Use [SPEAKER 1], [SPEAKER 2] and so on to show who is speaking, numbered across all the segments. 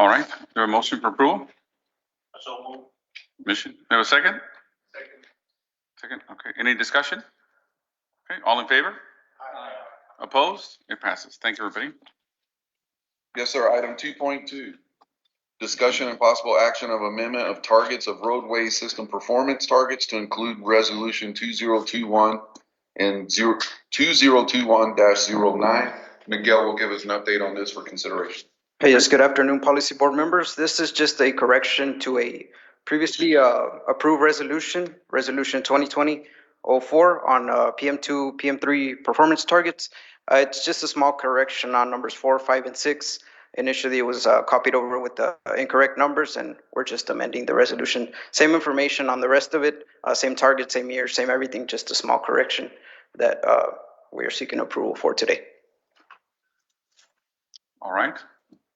[SPEAKER 1] All right, there a motion for approval?
[SPEAKER 2] So moved.
[SPEAKER 1] Mission, there a second?
[SPEAKER 2] Second.
[SPEAKER 1] Second, okay. Any discussion? Okay, all in favor?
[SPEAKER 2] Aye.
[SPEAKER 1] Opposed? It passes. Thank you, everybody.
[SPEAKER 3] Yes, sir. Item 2.2, discussion and possible action of amendment of targets of roadway system performance targets to include resolution 2021 and 2021-09. Miguel will give us an update on this for consideration.
[SPEAKER 4] Hey, yes, good afternoon, policy board members. This is just a correction to a previously approved resolution 2020-04 on PM2, PM3 performance targets. It's just a small correction on numbers 4, 5, and 6. Initially, it was copied over with the incorrect numbers, and we're just amending the resolution. Same information on the rest of it, same target, same year, same everything, just a small correction that we are seeking approval for today.
[SPEAKER 1] All right.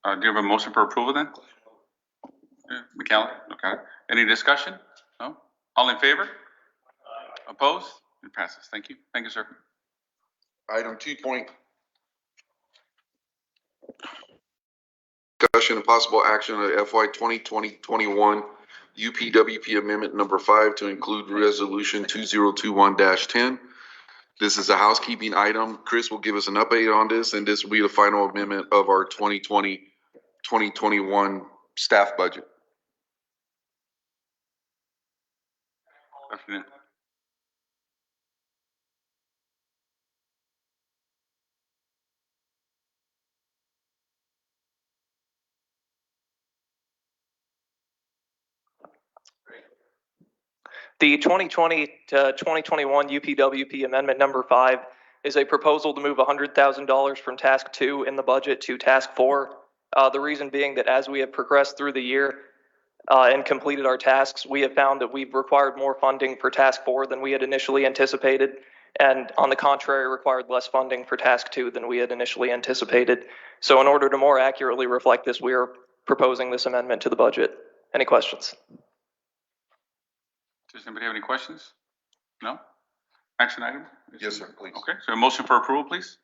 [SPEAKER 1] Do you have a motion for approval then? McCallum, okay. Any discussion? No? All in favor? Opposed? It passes. Thank you. Thank you, sir.
[SPEAKER 3] Item 2. Discussion and possible action of FY 2020-21 UPWP Amendment Number 5 to include Resolution 2021-10. This is a housekeeping item. Chris will give us an update on this, and this will be the final amendment of our 2020-2021 staff budget.
[SPEAKER 1] Afternoon.
[SPEAKER 5] The 2020 to 2021 UPWP Amendment Number 5 is a proposal to move $100,000 from Task 2 in the budget to Task 4. The reason being that as we have progressed through the year and completed our tasks, we have found that we've required more funding for Task 4 than we had initially anticipated, and on the contrary, required less funding for Task 2 than we had initially anticipated. So in order to more accurately reflect this, we are proposing this amendment to the budget. Any questions?
[SPEAKER 1] Does anybody have any questions? No? Action item?
[SPEAKER 3] Yes, sir, please.
[SPEAKER 1] Okay, so a motion for approval, please?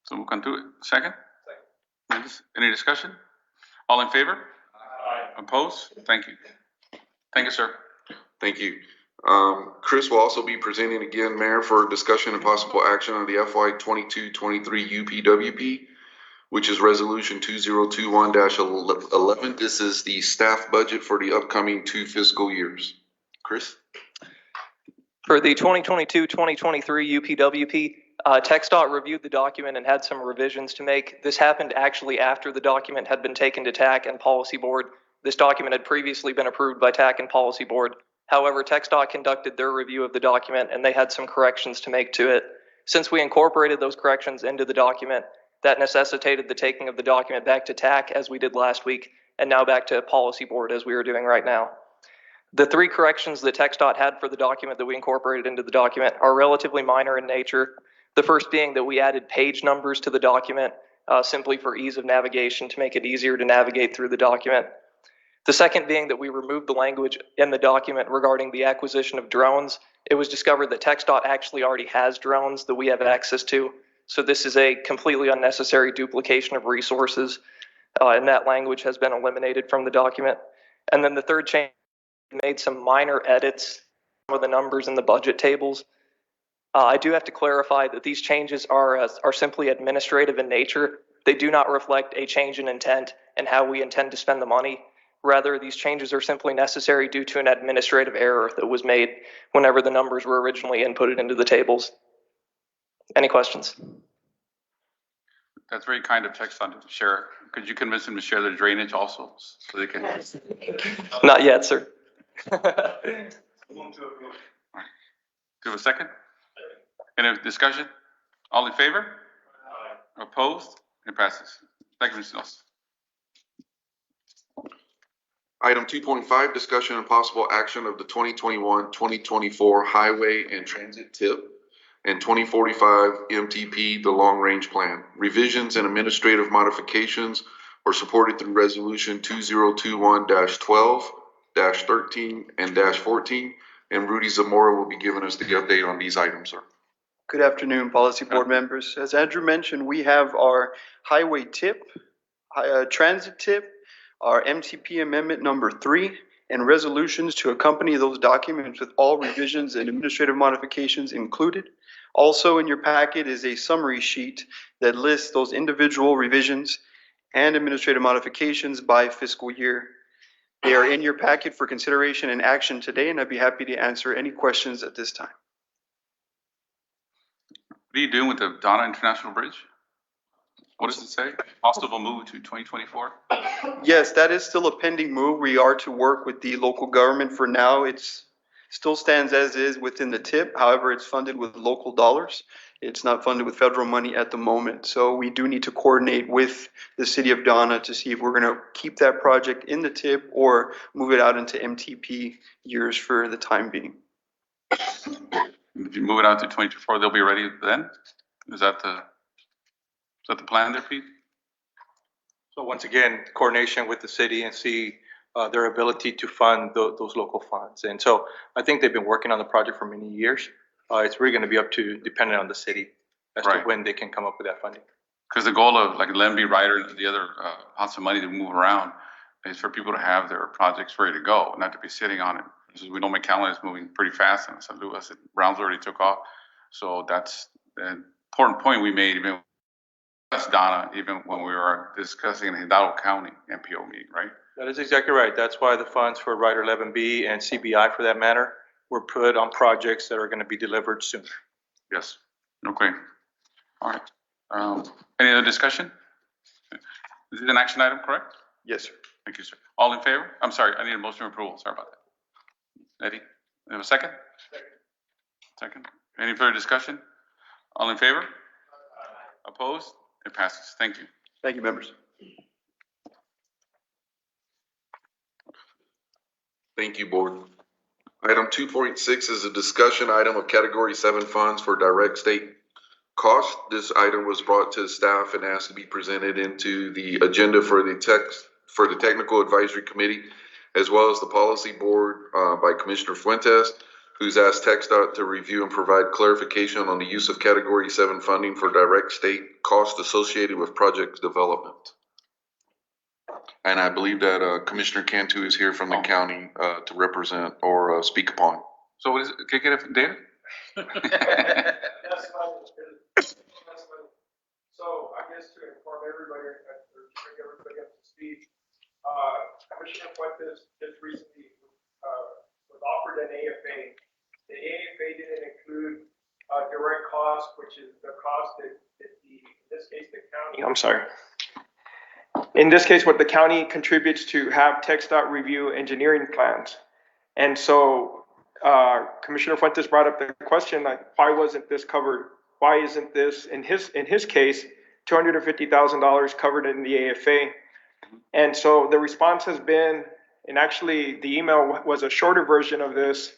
[SPEAKER 1] So we'll come to it. Second? Second. Any discussion? All in favor?
[SPEAKER 2] Aye.
[SPEAKER 1] Opposed? Thank you. Thank you, sir.
[SPEAKER 3] Thank you. Chris will also be presenting again, Mayor, for discussion and possible action on the FY 22-23 UPWP, which is Resolution 2021-11. This is the staff budget for the upcoming 2 fiscal years. Chris?
[SPEAKER 5] For the 2022-2023 UPWP, TxDOT reviewed the document and had some revisions to make. This happened actually after the document had been taken to TAC and Policy Board. This document had previously been approved by TAC and Policy Board. However, TxDOT conducted their review of the document and they had some corrections to make to it. Since we incorporated those corrections into the document, that necessitated the taking of the document back to TAC as we did last week, and now back to Policy Board as we are doing right now. The 3 corrections that TxDOT had for the document that we incorporated into the document are relatively minor in nature. The first being that we added page numbers to the document simply for ease of navigation to make it easier to navigate through the document. The second being that we removed the language in the document regarding the acquisition of drones. It was discovered that TxDOT actually already has drones that we have access to. So this is a completely unnecessary duplication of resources, and that language has been eliminated from the document. And then the third change, made some minor edits to some of the numbers in the budget tables. I do have to clarify that these changes are simply administrative in nature. They do not reflect a change in intent and how we intend to spend the money. Rather, these changes are simply necessary due to an administrative error that was made whenever the numbers were originally inputted into the tables. Any questions?
[SPEAKER 1] That's very kind of TxDOT to share. Could you convince them to share the drainage also so they can?
[SPEAKER 5] Not yet, sir.
[SPEAKER 1] Do you have a second? Any discussion? All in favor? Aye. Opposed? It passes. Thank you, Mr. Nelson.
[SPEAKER 3] Item 2.5, discussion and possible action of the 2021-2024 Highway and Transit TIP and 2045 MTP, the Long Range Plan. Revisions and administrative modifications are supported through Resolution 2021-12, -13, and -14, and Rudy Zamora will be giving us the update on these items, sir.
[SPEAKER 6] Good afternoon, policy board members. As Andrew mentioned, we have our highway tip, transit tip, are MTP Amendment Number 3 and resolutions to accompany those documents with all revisions and administrative modifications included. Also in your packet is a summary sheet that lists those individual revisions and administrative modifications by fiscal year. They are in your packet for consideration and action today, and I'd be happy to answer any questions at this time.
[SPEAKER 1] What are you doing with the Donna International Bridge? What does it say? Possible move to 2024?
[SPEAKER 6] Yes, that is still a pending move. We are to work with the local government for now. It's still stands as is within the TIP. However, it's funded with local dollars. It's not funded with federal money at the moment. So we do need to coordinate with the city of Donna to see if we're going to keep that project in the TIP or move it out into MTP years for the time being.
[SPEAKER 1] If you move it out to 2024, they'll be ready then? Is that the plan there, Pete?
[SPEAKER 7] So once again, coordination with the city and see their ability to fund those local funds. And so I think they've been working on the project for many years. It's really going to be up to, dependent on the city as to when they can come up with that funding.
[SPEAKER 1] Because the goal of like Lemby, Ryder, and the other pots of money to move around is for people to have their projects ready to go, not to be sitting on it. We know McAllen is moving pretty fast, and St. Louis, Browns already took off. So that's an important point we made, even with Donna, even when we were discussing the Hidalgo County MPO meeting, right?
[SPEAKER 7] That is exactly right. That's why the funds for Rider 11B and CBI, for that matter, were put on projects that are going to be delivered soon.
[SPEAKER 1] Yes. Okay. All right. Any other discussion? Is it an action item, correct?
[SPEAKER 6] Yes, sir.
[SPEAKER 1] Thank you, sir. All in favor? I'm sorry, I need a motion of approval. Sorry about that. Eddie, you have a second? Second. Any further discussion? All in favor? Opposed? It passes. Thank you.
[SPEAKER 6] Thank you, members.
[SPEAKER 3] Thank you, board. Item 2.6 is a discussion item of Category 7 funds for direct state cost. This item was brought to staff and asked to be presented into the agenda for the Technical Advisory Committee, as well as the Policy Board by Commissioner Fuentes, who's asked TxDOT to review and provide clarification on the use of Category 7 funding for direct state costs associated with project development. And I believe that Commissioner Cantu is here from the county to represent or speak upon.
[SPEAKER 1] So what is it? Can I get it from David?
[SPEAKER 8] So I guess to inform everybody, or bring everybody up to speed, Commissioner Fuentes just recently was offered an AFA. The AFA didn't include direct cost, which is the cost that in this case, the county.
[SPEAKER 9] I'm sorry. In this case, what the county contributes to have TxDOT review engineering plans. And so Commissioner Fuentes brought up the question, like, why wasn't this covered? Why isn't this, in his case, $250,000 covered in the AFA? And so the response has been, and actually the email was a shorter version of this,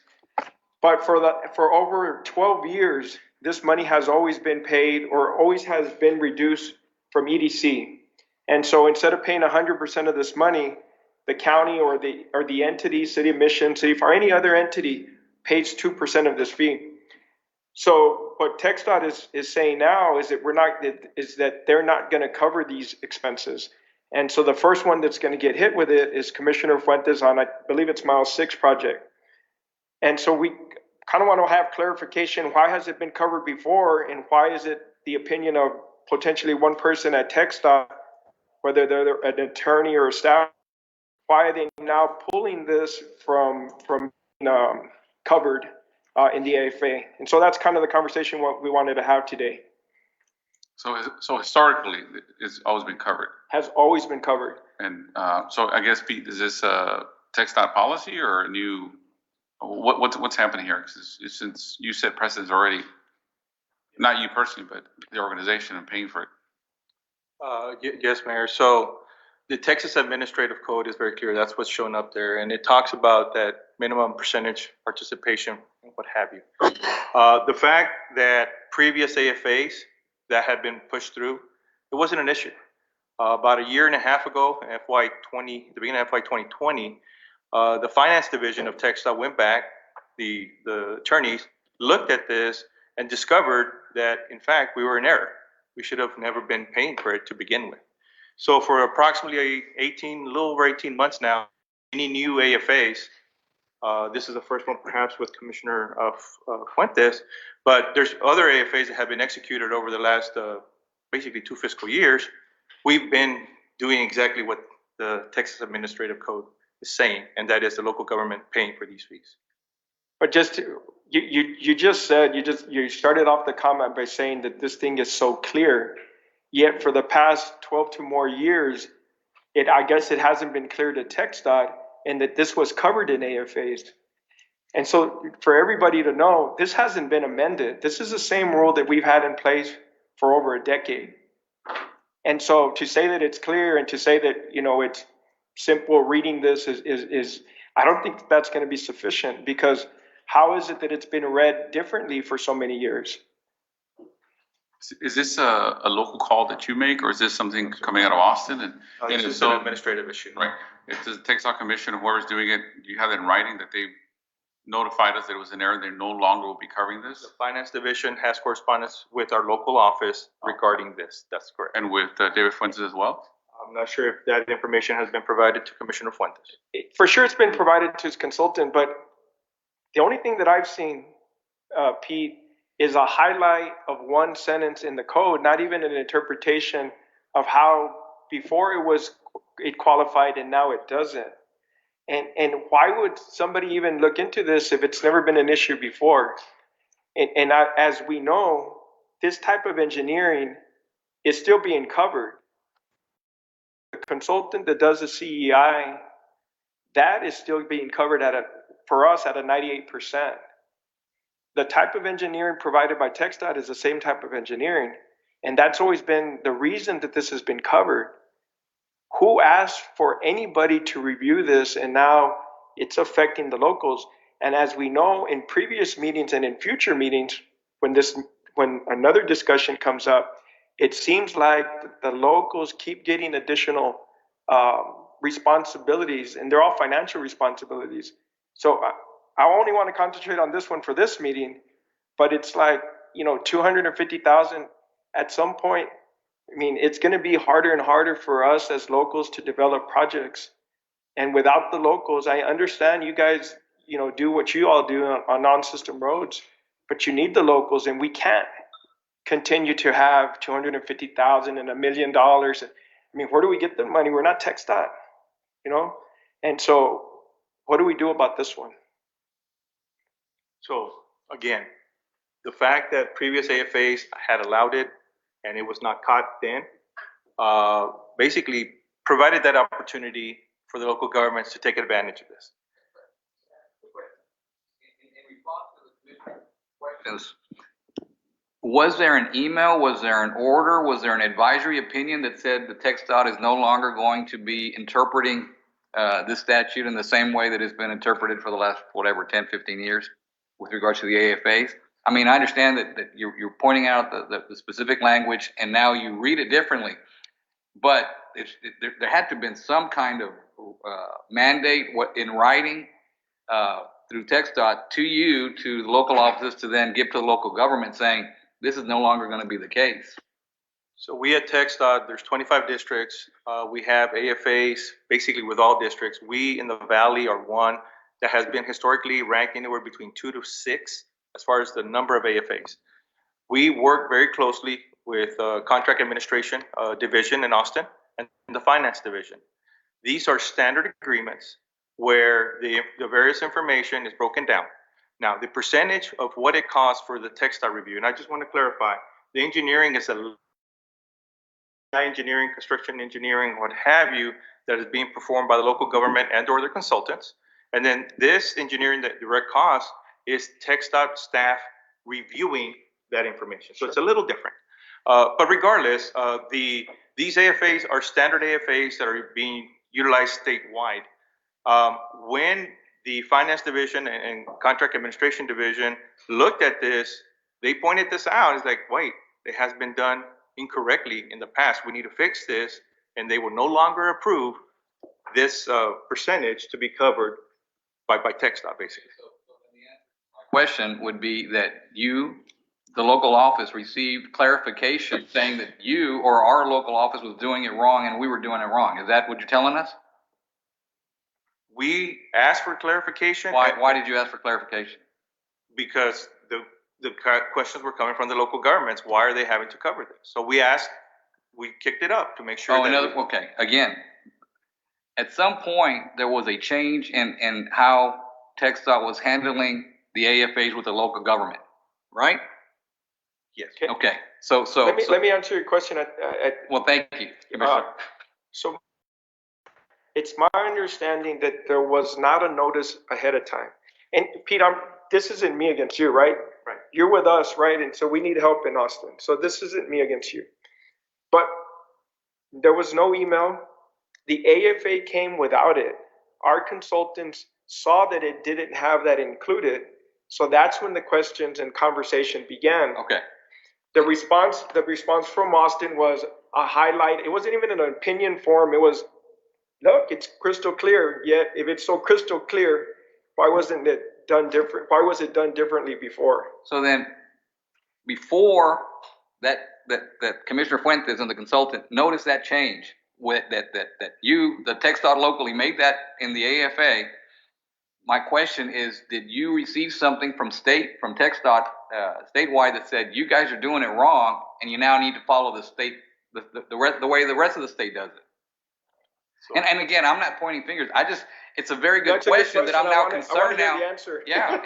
[SPEAKER 9] but for over 12 years, this money has always been paid or always has been reduced from EDC. And so instead of paying 100% of this money, the county or the entity, City of Mission, City for any other entity pays 2% of this fee. So what TxDOT is saying now is that they're not going to cover these expenses. And so the first one that's going to get hit with it is Commissioner Fuentes on, I believe it's Mile 6 project. And so we kind of want to have clarification. Why has it been covered before? And why is it the opinion of potentially one person at TxDOT, whether they're an attorney or a staff, why are they now pulling this from covered in the AFA? And so that's kind of the conversation what we wanted to have today.
[SPEAKER 1] So historically, it's always been covered.
[SPEAKER 9] Has always been covered.
[SPEAKER 1] And so I guess, Pete, is this a TxDOT policy or a new? What's happening here? Since you set precedents already, not you personally, but the organization and paying for it.
[SPEAKER 7] Yes, Mayor. So the Texas Administrative Code is very clear. That's what's shown up there. And it talks about that minimum percentage participation and what have you. The fact that previous AFAs that had been pushed through, it wasn't an issue. About a year and a half ago, the beginning of FY 2020, the finance division of TxDOT went back, the attorneys looked at this and discovered that, in fact, we were in error. We should have never been paying for it to begin with. So for approximately 18, a little over 18 months now, any new AFAs, this is the first one perhaps with Commissioner Fuentes, but there's other AFAs that have been executed over the last basically 2 fiscal years. We've been doing exactly what the Texas Administrative Code is saying, and that is the local government paying for these fees.
[SPEAKER 9] But you just said, you started off the comment by saying that this thing is so clear, yet for the past 12 to more years, I guess it hasn't been clear to TxDOT and that this was covered in AFAs. And so for everybody to know, this hasn't been amended. This is the same rule that we've had in place for over a decade. And so to say that it's clear and to say that, it's simple reading this is I don't think that's going to be sufficient, because how is it that it's been read differently for so many years?
[SPEAKER 1] Is this a local call that you make, or is this something coming out of Austin? And
[SPEAKER 7] This
[SPEAKER 1] if
[SPEAKER 7] is
[SPEAKER 1] so,
[SPEAKER 7] an administrative issue.
[SPEAKER 1] right, if the TxDOT Commission or whoever's doing it, do you have it in writing that they notified us that it was an error, they no longer will be covering this?
[SPEAKER 7] The Finance Division has correspondence with our local office regarding this. That's correct.
[SPEAKER 1] And with David Fuentes as well?
[SPEAKER 7] I'm not sure if that information has been provided to Commissioner Fuentes.
[SPEAKER 9] For sure it's been provided to his consultant, but the only thing that I've seen, Pete, is a highlight of one sentence in the code, not even an interpretation of how before it qualified and now it doesn't. And why would somebody even look into this if it's never been an issue before? As we know, this type of engineering is still being covered. The consultant that does the CEI, that is still being covered for us at a 98%. The type of engineering provided by TxDOT is the same type of engineering. And that's always been the reason that this has been covered. Who asked for anybody to review this, and now it's affecting the locals? And as we know, in previous meetings and in future meetings, when another discussion comes up, it seems like the locals keep getting additional responsibilities, and they're all financial responsibilities. So I only want to concentrate on this one for this meeting, but it's like, 250,000 at some point. I mean, it's going to be harder and harder for us as locals to develop projects. And without the locals, I understand you guys, do what you all do on non-system roads, but you need the locals, and we can't continue to have 250,000 and $1 million. I mean, where do we get the money? We're not TxDOT, And so what do we do about this one?
[SPEAKER 7] So again, the fact that previous AFAs had allowed it and it was not caught then, basically provided that opportunity for the local governments to take advantage of this.
[SPEAKER 10] In response to the commissioner's questions, was there an email, was there an order, was there an advisory opinion that said the TxDOT is no longer going to be interpreting this statute in the same way that it's been interpreted for the last, 10, 15 years with regards to the AFAs? I mean, I understand that you're pointing out the specific language, and now you read it differently, but there had to have been some kind of mandate in writing through TxDOT to the local offices, to then give to the local government saying this is no longer going to be the case.
[SPEAKER 7] So we at TxDOT, there's 25 districts. We have AFAs basically with all districts. We in the Valley are one that has been historically ranked anywhere between 2 to 6 as far as the number of AFAs. We work very closely with Contract Administration Division in Austin and the Finance Division. These are standard agreements where the various information is broken down. Now, the percentage of what it costs for the TxDOT review, and I just want to clarify, the engineering is engineering, construction engineering, what have you, that is being performed by the local government and or their consultants. And then this engineering, that direct cost, is TxDOT staff reviewing that information. So it's a little different. But regardless, these AFAs are standard AFAs that are being utilized statewide. When the Finance Division and Contract Administration Division looked at this, they pointed this out. It's like, wait, it has been done incorrectly in the past. We need to fix this, and they will no longer approve this percentage to be covered by TxDOT, basically.
[SPEAKER 10] So the answer to my question would be that you, the local office received clarification saying that you or our local office was doing it wrong and we were doing it wrong. Is that what you're telling us?
[SPEAKER 7] We asked for clarification.
[SPEAKER 10] Why did you ask for clarification?
[SPEAKER 7] Because the questions were coming from the local governments. Why are they having to cover this? So we kicked it up to make sure
[SPEAKER 10] Okay. Again, at some point there was a change in how TxDOT was handling the AFAs with the local government, right?
[SPEAKER 7] Yes.
[SPEAKER 10] Okay. So
[SPEAKER 9] Let me answer your question.
[SPEAKER 10] well, thank you, Commissioner.
[SPEAKER 9] So it's my understanding that there was not a notice ahead of time. And Pete, this isn't me against you, right?
[SPEAKER 7] Right.
[SPEAKER 9] You're with us, right? And so we need help in Austin. So this isn't me against you. But there was no email. The AFA came without it. Our consultants saw that it didn't have that included. So that's when the questions and conversation began.
[SPEAKER 10] Okay.
[SPEAKER 9] The response from Austin was a highlight. It wasn't even an opinion form. It was, look, it's crystal clear. Yet if it's so crystal clear, why wasn't it done different? Why was it done differently before?
[SPEAKER 10] So then, before that Commissioner Fuentes and the consultant noticed that change, that you, the TxDOT locally, made that in the AFA. My question is, did you receive something from TxDOT statewide that said you guys are doing it wrong and you now need to follow the state the way the rest of the state does it? So, and again, I'm not pointing fingers. It's a very good question that I'm now concerned now. Yeah,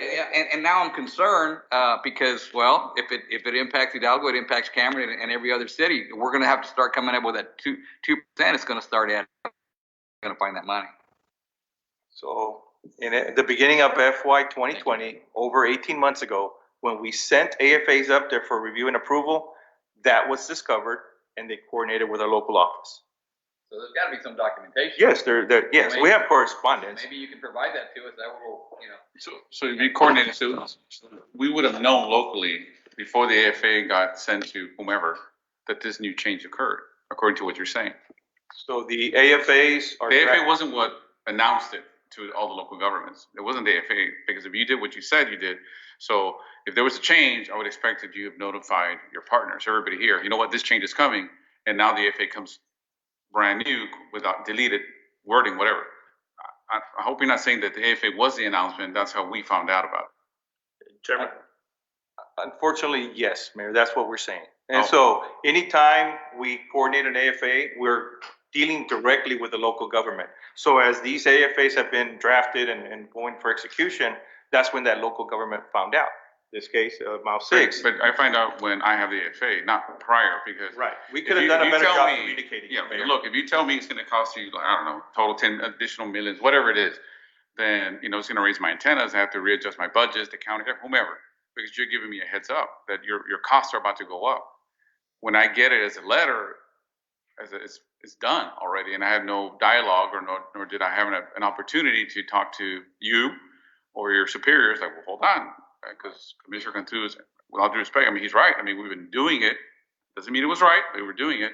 [SPEAKER 10] and now I'm concerned because, well, if it impacts Hidalgo, it impacts Cameron and every other city. We're going to have to start coming up with that 2%. It's going to start adding. Going to find that money.
[SPEAKER 7] So in the beginning of FY 2020, over 18 months ago, when we sent AFAs up there for review and approval, that was discovered and they coordinated with our local office.
[SPEAKER 10] So there's got to be some documentation.
[SPEAKER 7] Yes, yes, we have correspondence.
[SPEAKER 10] Maybe you can provide that to us. That will,
[SPEAKER 1] So if you coordinated, so we would have known locally before the AFA got sent to whomever that this new change occurred, according to what you're saying.
[SPEAKER 7] So the AFAs are.
[SPEAKER 1] The AFA wasn't what announced it to all the local governments. It wasn't the AFA, because if you did what you said you did, so if there was a change, I would expect that you have notified your partners, everybody here, you know what, this change is coming, and now the AFA comes brand new without deleted wording, whatever. I hope you're not saying that the AFA was the announcement. That's how we found out about it.
[SPEAKER 7] Chairman. Unfortunately, yes, Mayor, that's what we're saying. And so anytime we coordinate an AFA, we're dealing directly with the local government. So as these AFAs have been drafted and going for execution, that's when that local government found out. This case, Mile 6.
[SPEAKER 1] But I find out when I have the AFA, not prior, because
[SPEAKER 7] right, we could have done a better job communicating.
[SPEAKER 1] Yeah, look, if you tell me it's going to cost you, I don't know, total 10 additional millions, whatever it is, then it's going to raise my antennas. I have to readjust my budgets, the county, whomever, because you're giving me a heads up that your costs are about to go up. When I get it as a letter, it's done already, and I had no dialogue, nor did I have an opportunity to talk to you or your superiors. Like, well, hold on. Because Commissioner Cantu is, with all due respect, I mean, he's right. I mean, we've been doing it. Doesn't mean it was right. We were doing it,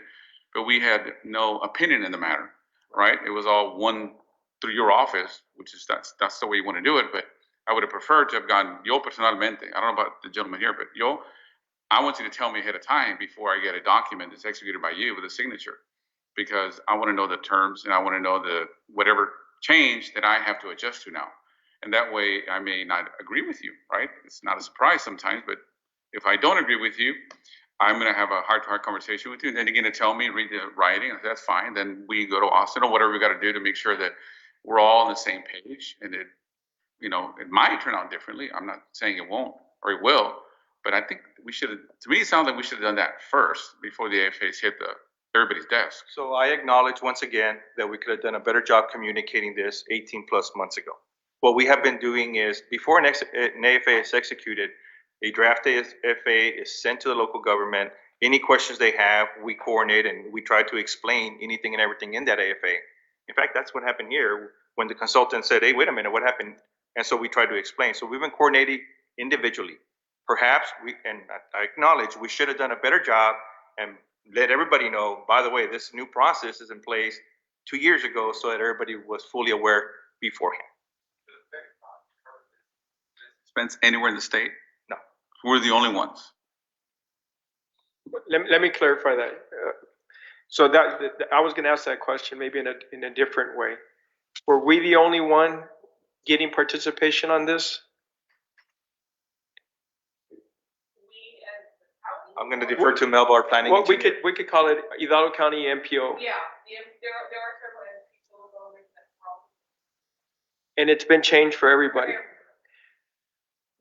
[SPEAKER 1] but we had no opinion in the matter, right? It was all one through your office, which is that's the way you want to do it. But I would have preferred to have gone yo personalmente. I don't know about the gentleman here, but yo, I want you to tell me ahead of time before I get a document that's executed by you with a signature, because I want to know the terms and I want to know the whatever change that I have to adjust to now. And that way I may not agree with you, right? It's not a surprise sometimes, but if I don't agree with you, I'm going to have a heart-to-heart conversation with you. And then you're going to tell me, read the writing, and that's fine. Then we go to Austin or whatever we got to do to make sure that we're all on the same page. And it might turn out differently. I'm not saying it won't or it will, but I think we should have, to me, it sounds like we should have done that first before the AFAs hit everybody's desk.
[SPEAKER 7] So I acknowledge once again that we could have done a better job communicating this 18 plus months ago. What we have been doing is, before an AFA is executed, a draft AFA is sent to the local government. Any questions they have, we coordinate and we try to explain anything and everything in that AFA. In fact, that's what happened here when the consultant said, hey, wait a minute, what happened? And so we tried to explain. So we've been coordinating individually. Perhaps I acknowledge we should have done a better job and let everybody know, by the way, this new process is in place 2 years ago so that everybody was fully aware beforehand.
[SPEAKER 1] Expense anywhere in the state?
[SPEAKER 7] No.
[SPEAKER 1] We're the only ones.
[SPEAKER 9] Let me clarify that. So I was gonna ask that question maybe in a different way. Were we the only one getting participation on this?
[SPEAKER 7] I'm gonna defer to Melbar Planning.
[SPEAKER 9] Well,
[SPEAKER 7] Engineer.
[SPEAKER 9] we could call it Hidalgo County MPO.
[SPEAKER 11] Yeah, there are several people going that problem.
[SPEAKER 9] And it's been changed for everybody.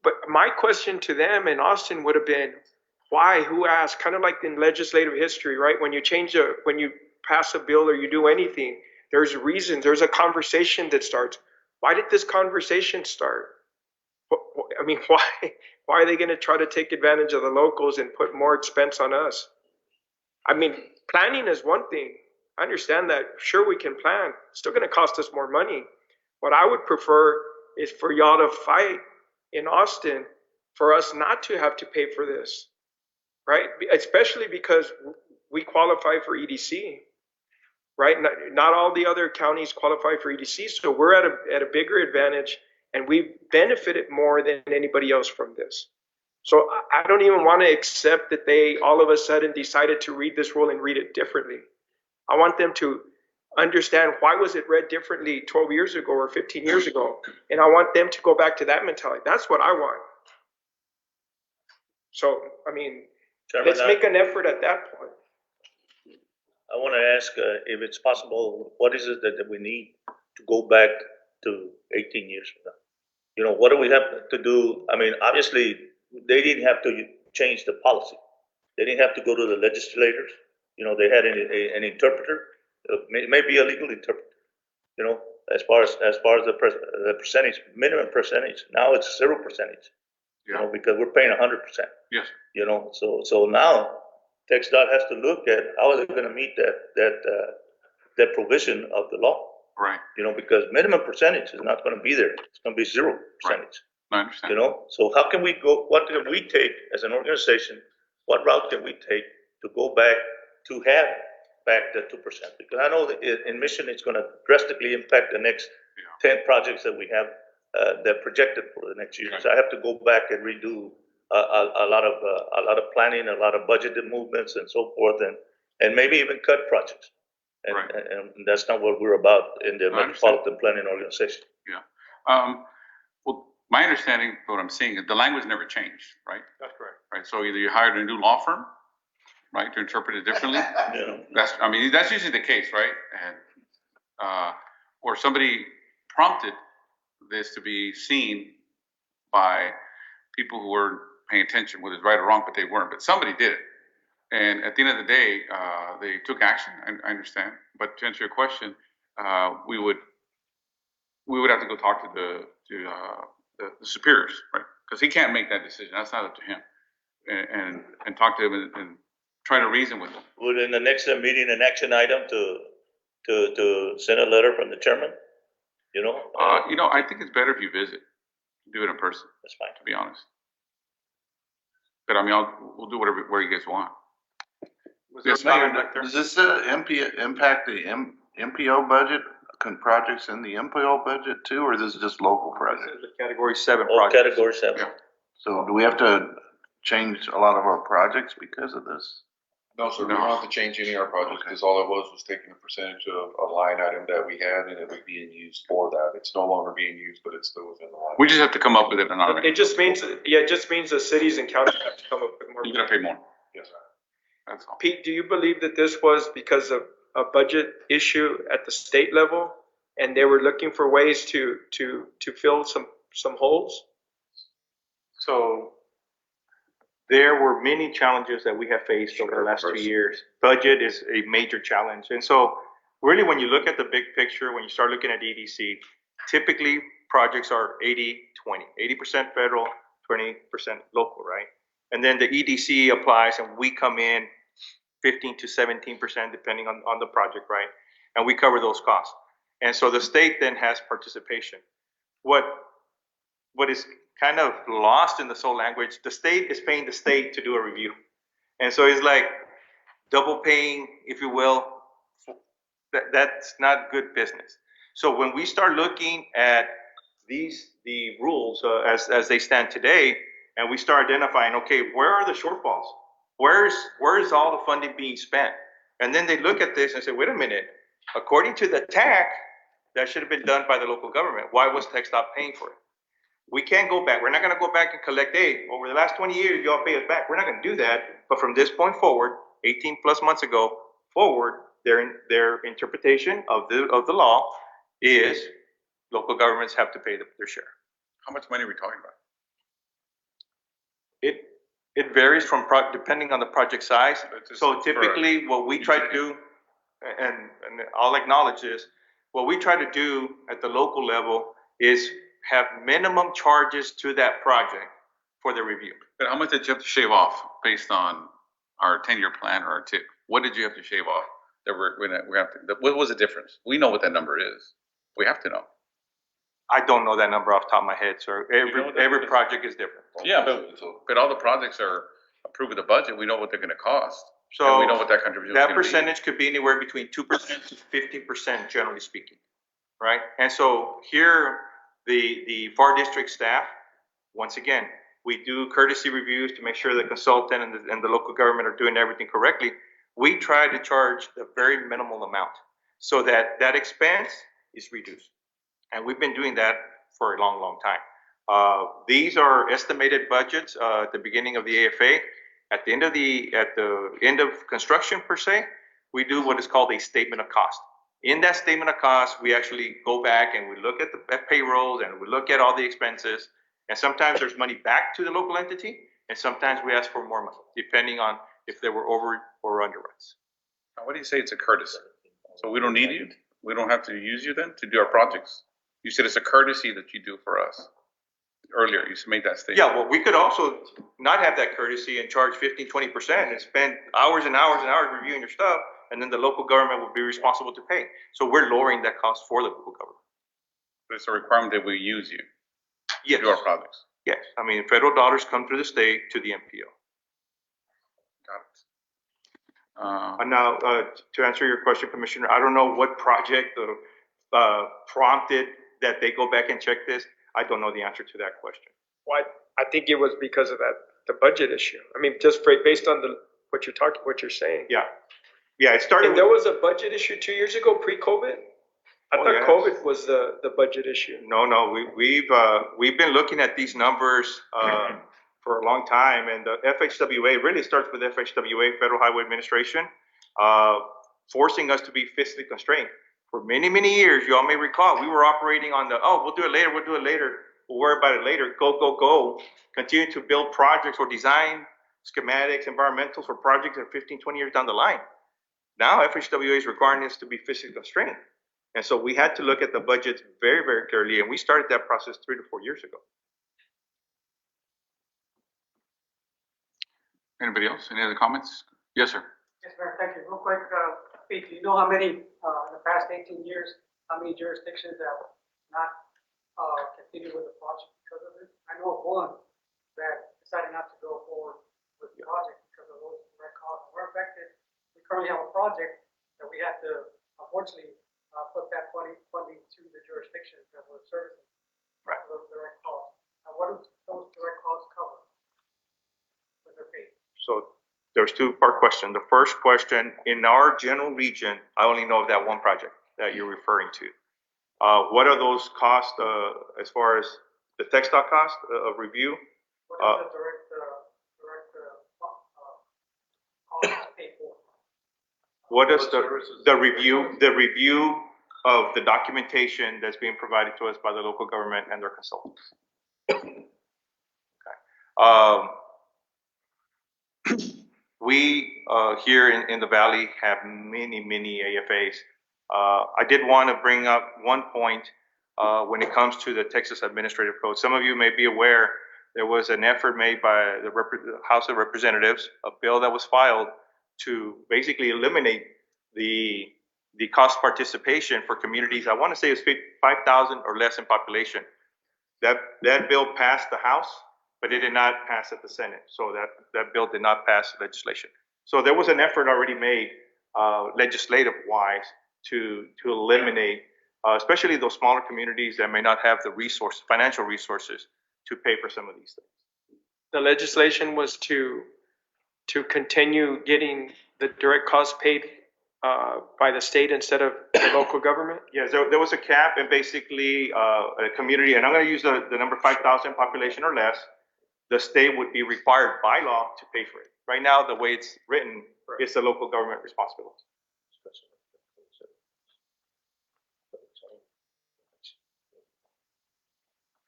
[SPEAKER 9] But my question to them in Austin would have been, why? Who asked? Kind of like in legislative history, right? When you pass a bill or you do anything, there's reasons. There's a conversation that starts. Why did this conversation start? I mean, why? Why are they going to try to take advantage of the locals and put more expense on us? I mean, planning is one thing. I understand that. Sure, we can plan. It's still going to cost us more money. What I would prefer is for y'all to fight in Austin for us not to have to pay for this, right? Especially because we qualify for EDC, right? Not all the other counties qualify for EDC, so we're at a bigger advantage, and we've benefited more than anybody else from this. So I don't even want to accept that they all of a sudden decided to read this rule and read it differently. I want them to understand why was it read differently 12 years ago or 15 years ago, and I want them to go back to that mentality. That's what I want. So, I mean,
[SPEAKER 2] Chairman,
[SPEAKER 9] let's make an effort at that point.
[SPEAKER 2] I want to ask if it's possible, what is it that we need to go back to 18 years from now? You know, what do we have to do? I mean, obviously, they didn't have to change the policy. They didn't have to go to the legislators. You know, they had an interpreter, maybe a legal interpreter. You know, as far as the percentage, minimum percentage, now it's 0%. You know, because we're paying 100%.
[SPEAKER 1] Yes.
[SPEAKER 2] You know, so now TxDOT has to look at how they're going to meet that provision of the law.
[SPEAKER 1] Right.
[SPEAKER 2] You know, because minimum percentage is not going to be there. It's going to be 0%.
[SPEAKER 1] Right. I understand.
[SPEAKER 2] You know, so how can we go? What can we take as an organization? What route can we take to go back to have back the 2%? Because I know that in Mission it's going to drastically impact the next 10 projects that we have that projected for the next year. So I have to go back and redo a lot of planning, a lot of budgeted movements, and so forth, and maybe even cut projects. And that's not what we're about in the metropolitan planning organization.
[SPEAKER 1] Yeah. Well, my understanding, what I'm seeing, is the language never changed, right?
[SPEAKER 9] That's correct.
[SPEAKER 1] Right. So either you hired a new law firm, right, to interpret it differently.
[SPEAKER 2] Yeah.
[SPEAKER 1] That's usually the case, right? And or somebody prompted this to be seen by people who weren't paying attention, whether it's right or wrong, but they weren't. But somebody did it. And at the end of the day, they took action. I understand. But to answer your question, we would have to go talk to the superiors, right? Because he can't make that decision. That's not up to him. And talk to him and try to reason with him.
[SPEAKER 2] Would in the next meeting an action item to send a letter from the chairman? You know?
[SPEAKER 1] I think it's better if you visit, do it in person.
[SPEAKER 2] That's fine.
[SPEAKER 1] To be honest. But I mean, we'll do where you guys want.
[SPEAKER 7] Yes,
[SPEAKER 1] Mayor.
[SPEAKER 12] Does this impact the MPO budget, projects in the MPO budget too, or this is just local projects?
[SPEAKER 9] This is the Category 7
[SPEAKER 2] All
[SPEAKER 9] project.
[SPEAKER 2] category 7.
[SPEAKER 1] Yeah.
[SPEAKER 12] So do we have to change a lot of our projects because of this?
[SPEAKER 3] No, sir, we don't have to change any of our projects, because all it was taking a percentage of a line item that we had, and it was being used for that. It's no longer being used, but it's still within the line.
[SPEAKER 1] We just have to come up with it in our.
[SPEAKER 9] It just means the cities and counties have to come up with more.
[SPEAKER 1] You're gonna pay more.
[SPEAKER 3] Yes, sir.
[SPEAKER 1] That's all.
[SPEAKER 9] Pete, do you believe that this was because of a budget issue at the state level, and they were looking for ways to fill some holes?
[SPEAKER 7] So there were many challenges that we have faced over the last 2 years. Budget is a major challenge. And so really when you look at the big picture, when you start looking at EDC, typically projects are 80-20, 80% federal, 20% local, right? And then the EDC applies and we come in 15 to 17% depending on the project, right? And we cover those costs. And so the state then has participation. What is kind of lost in the soul language, the state is paying the state to do a review. And so it's like double paying, if you will. That's not good business. So when we start looking at the rules as they stand today, and we start identifying, okay, where are the shortfalls? where's all the funding being spent? And then they look at this and say, wait a minute, according to the TAC, that should have been done by the local government. Why was TxDOT paying for it? We can't go back. We're not going to go back and collect aid. Over the last 20 years, y'all pay us back. We're not going to do that. But from this point forward, 18 plus months ago forward, their interpretation of the law is local governments have to pay their share.
[SPEAKER 1] How much money are we talking about?
[SPEAKER 7] It varies from depending on the project size. So typically, what we try to do, and I'll acknowledge this, what we try to do at the local level is have minimum charges to that project for the review.
[SPEAKER 1] But how much did you have to shave off based on our 10-year plan or our TIP? What did you have to shave off? What was the difference? We know what that number is. We have to know.
[SPEAKER 7] I don't know that number off the top of my head, sir. Every project is different.
[SPEAKER 1] Yeah, but all the projects are approved with the budget. We know what they're going to cost.
[SPEAKER 7] So
[SPEAKER 1] and we know what that contribution is
[SPEAKER 7] that
[SPEAKER 1] going to be.
[SPEAKER 7] percentage could be anywhere between 2% to 50%, generally speaking, right? And so here, the FAR district staff, once again, we do courtesy reviews to make sure the consultant and the local government are doing everything correctly. We try to charge the very minimal amount so that that expense is reduced. And we've been doing that for a long, long time. These are estimated budgets at the beginning of the AFA. At the end of construction per se, we do what is called a statement of cost. In that statement of cost, we actually go back and we look at the payrolls and we look at all the expenses. And sometimes there's money back to the local entity, and sometimes we ask for more money, depending on if there were over or underruns.
[SPEAKER 1] Now, what do you say it's a courtesy? So we don't need you? We don't have to use you then to do our projects? You said it's a courtesy that you do for us. Earlier, you made that statement.
[SPEAKER 7] Yeah, well, we could also not have that courtesy and charge 15, 20% and spend hours and hours and hours reviewing your stuff, and then the local government will be responsible to pay. So we're lowering that cost for the local government.
[SPEAKER 1] But it's a requirement that we use you
[SPEAKER 7] Yes.
[SPEAKER 1] to do our projects.
[SPEAKER 7] Yes, I mean, federal dollars come through the state to the MPO.
[SPEAKER 1] Got it.
[SPEAKER 7] Now, to answer your question, Commissioner, I don't know what project prompted that they go back and check this. I don't know the answer to that question.
[SPEAKER 9] Well, I think it was because of the budget issue. I mean, just based on what you're saying.
[SPEAKER 7] Yeah, it started.
[SPEAKER 9] And there was a budget issue 2 years ago, pre-COVID. I thought COVID was the budget issue.
[SPEAKER 7] No, we've been looking at these numbers for a long time, and the FHWA really starts with FHWA, Federal Highway Administration, forcing us to be fiscally constrained. For many, many years, you all may recall, we were operating on we'll do it later, we'll worry about it later, go, continue to build projects or design schematics, environmentals for projects that are 15, 20 years down the line. Now, FHWA is requiring us to be fiscally constrained. And so we had to look at the budgets very, very clearly, and we started that process 3 to 4 years ago.
[SPEAKER 1] Anybody else? Any other comments? Yes, sir.
[SPEAKER 13] Yes, Mayor, thank you. Real quick, Pete, do you know how many, in the past 18 years, how many jurisdictions have not continued with the project because of it? I know of one that decided not to go forward with the project because of those direct costs. We're affected. We currently have a project that we had to, unfortunately, put that funding to the jurisdictions that we're servicing.
[SPEAKER 7] Right.
[SPEAKER 13] Those direct costs. Now, what do those direct costs cover with their fee?
[SPEAKER 7] So there's two-part question. The first question, in our general region, I only know of that one project that you're referring to. What are those costs as far as the TxDOT cost of review?
[SPEAKER 13] What is the direct cost paid for?
[SPEAKER 7] What is the review of the documentation that's being provided to us by the local government and their consultants? Okay. We here in the Valley have many AFAs. I did want to bring up one point when it comes to the Texas Administrative Code. Some of you may be aware there was an effort made by the House of Representatives, a bill that was filed to basically eliminate the cost participation for communities. I want to say it's 5,000 or less in population. That bill passed the House, but it did not pass at the Senate. So that bill did not pass legislation. So there was an effort already made legislative-wise to eliminate, especially those smaller communities that may not have the financial resources to pay for some of these things.
[SPEAKER 9] The legislation was to to continue getting the direct costs paid by the state instead of the local government?
[SPEAKER 2] Yes, there was a cap, and basically, a community, and I'm gonna use the number 5,000 population or less, the state would be required by law to pay for it. Right now, the way it's written, it's the local government responsibility.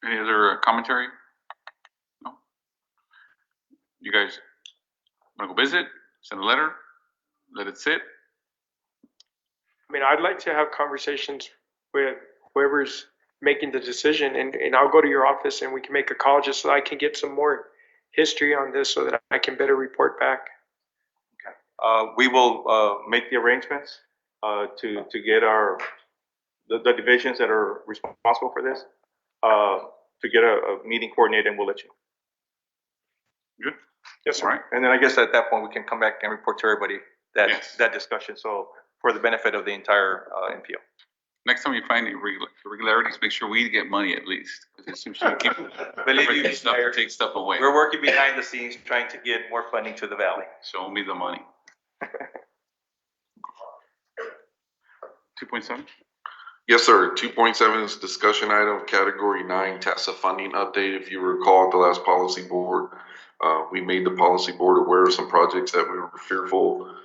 [SPEAKER 1] Any other commentary? No? You guys wanna go visit, send a letter, let it sit?
[SPEAKER 9] I mean, I'd like to have conversations with whoever's making the decision, and I'll go to your office and we can make a call just so I can get some more history on this so that I can better report back.
[SPEAKER 2] We will make the arrangements to get the divisions that are responsible for this to get a meeting coordinated, and we'll let you know.
[SPEAKER 1] Good.
[SPEAKER 2] Yes, sir.
[SPEAKER 1] All right.
[SPEAKER 7] And then I guess at that point, we can come back and report to everybody that discussion, so for the benefit of the entire MPO.
[SPEAKER 1] Next time you find irregularities, make sure we get money at least. Because it seems to keep
[SPEAKER 2] Believe you me,
[SPEAKER 1] stuff,
[SPEAKER 2] Mayor,
[SPEAKER 1] take stuff away.
[SPEAKER 2] we're working behind the scenes trying to get more funding to the valley.
[SPEAKER 1] Show me the money. 2.7?
[SPEAKER 3] Yes, sir. 2.7 is discussion item, category 9, TASA funding update. If you recall at the last policy board, we made the policy board aware of some projects that we were fearful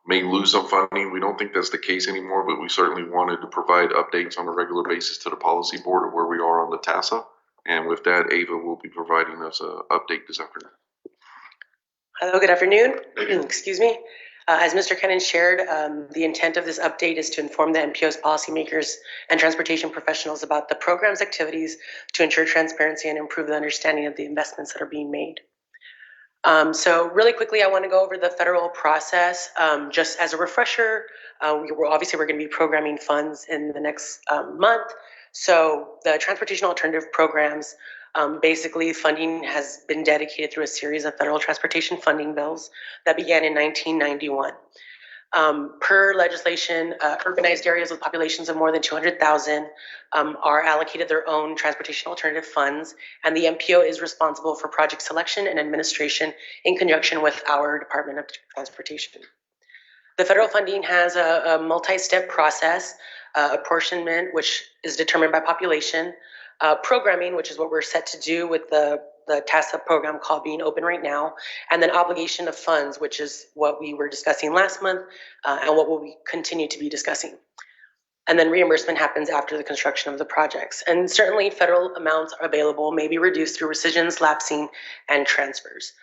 [SPEAKER 3] may lose some funding. We don't think that's the case anymore, but we certainly wanted to provide updates on a regular basis to the policy board of where we are on the TASA. And with that, Ava will be providing us an update this afternoon.
[SPEAKER 14] Hello, good afternoon. Excuse me. As Mr. Kennan shared, the intent of this update is to inform the MPO's policymakers and transportation professionals about the program's activities to ensure transparency and improve the understanding of the investments that are being made. So really quickly, I want to go over the federal process. Just as a refresher, we're going to be programming funds in the next month. So the transportation alternative programs, basically funding has been dedicated through a series of federal transportation funding bills that began in 1991. Per legislation, urbanized areas with populations of more than 200,000 are allocated their own transportation alternative funds, and the MPO is responsible for project selection and administration in conjunction with our Department of Transportation. The federal funding has a multi-step process, apportionment, which is determined by population, programming, which is what we're set to do with the TASA program call being open right now, and then obligation of funds, which is what we were discussing last month and what will we continue to be discussing. And then reimbursement happens after the construction of the projects. And certainly federal amounts are available, may be reduced through rescissions, lapsing, and transfers.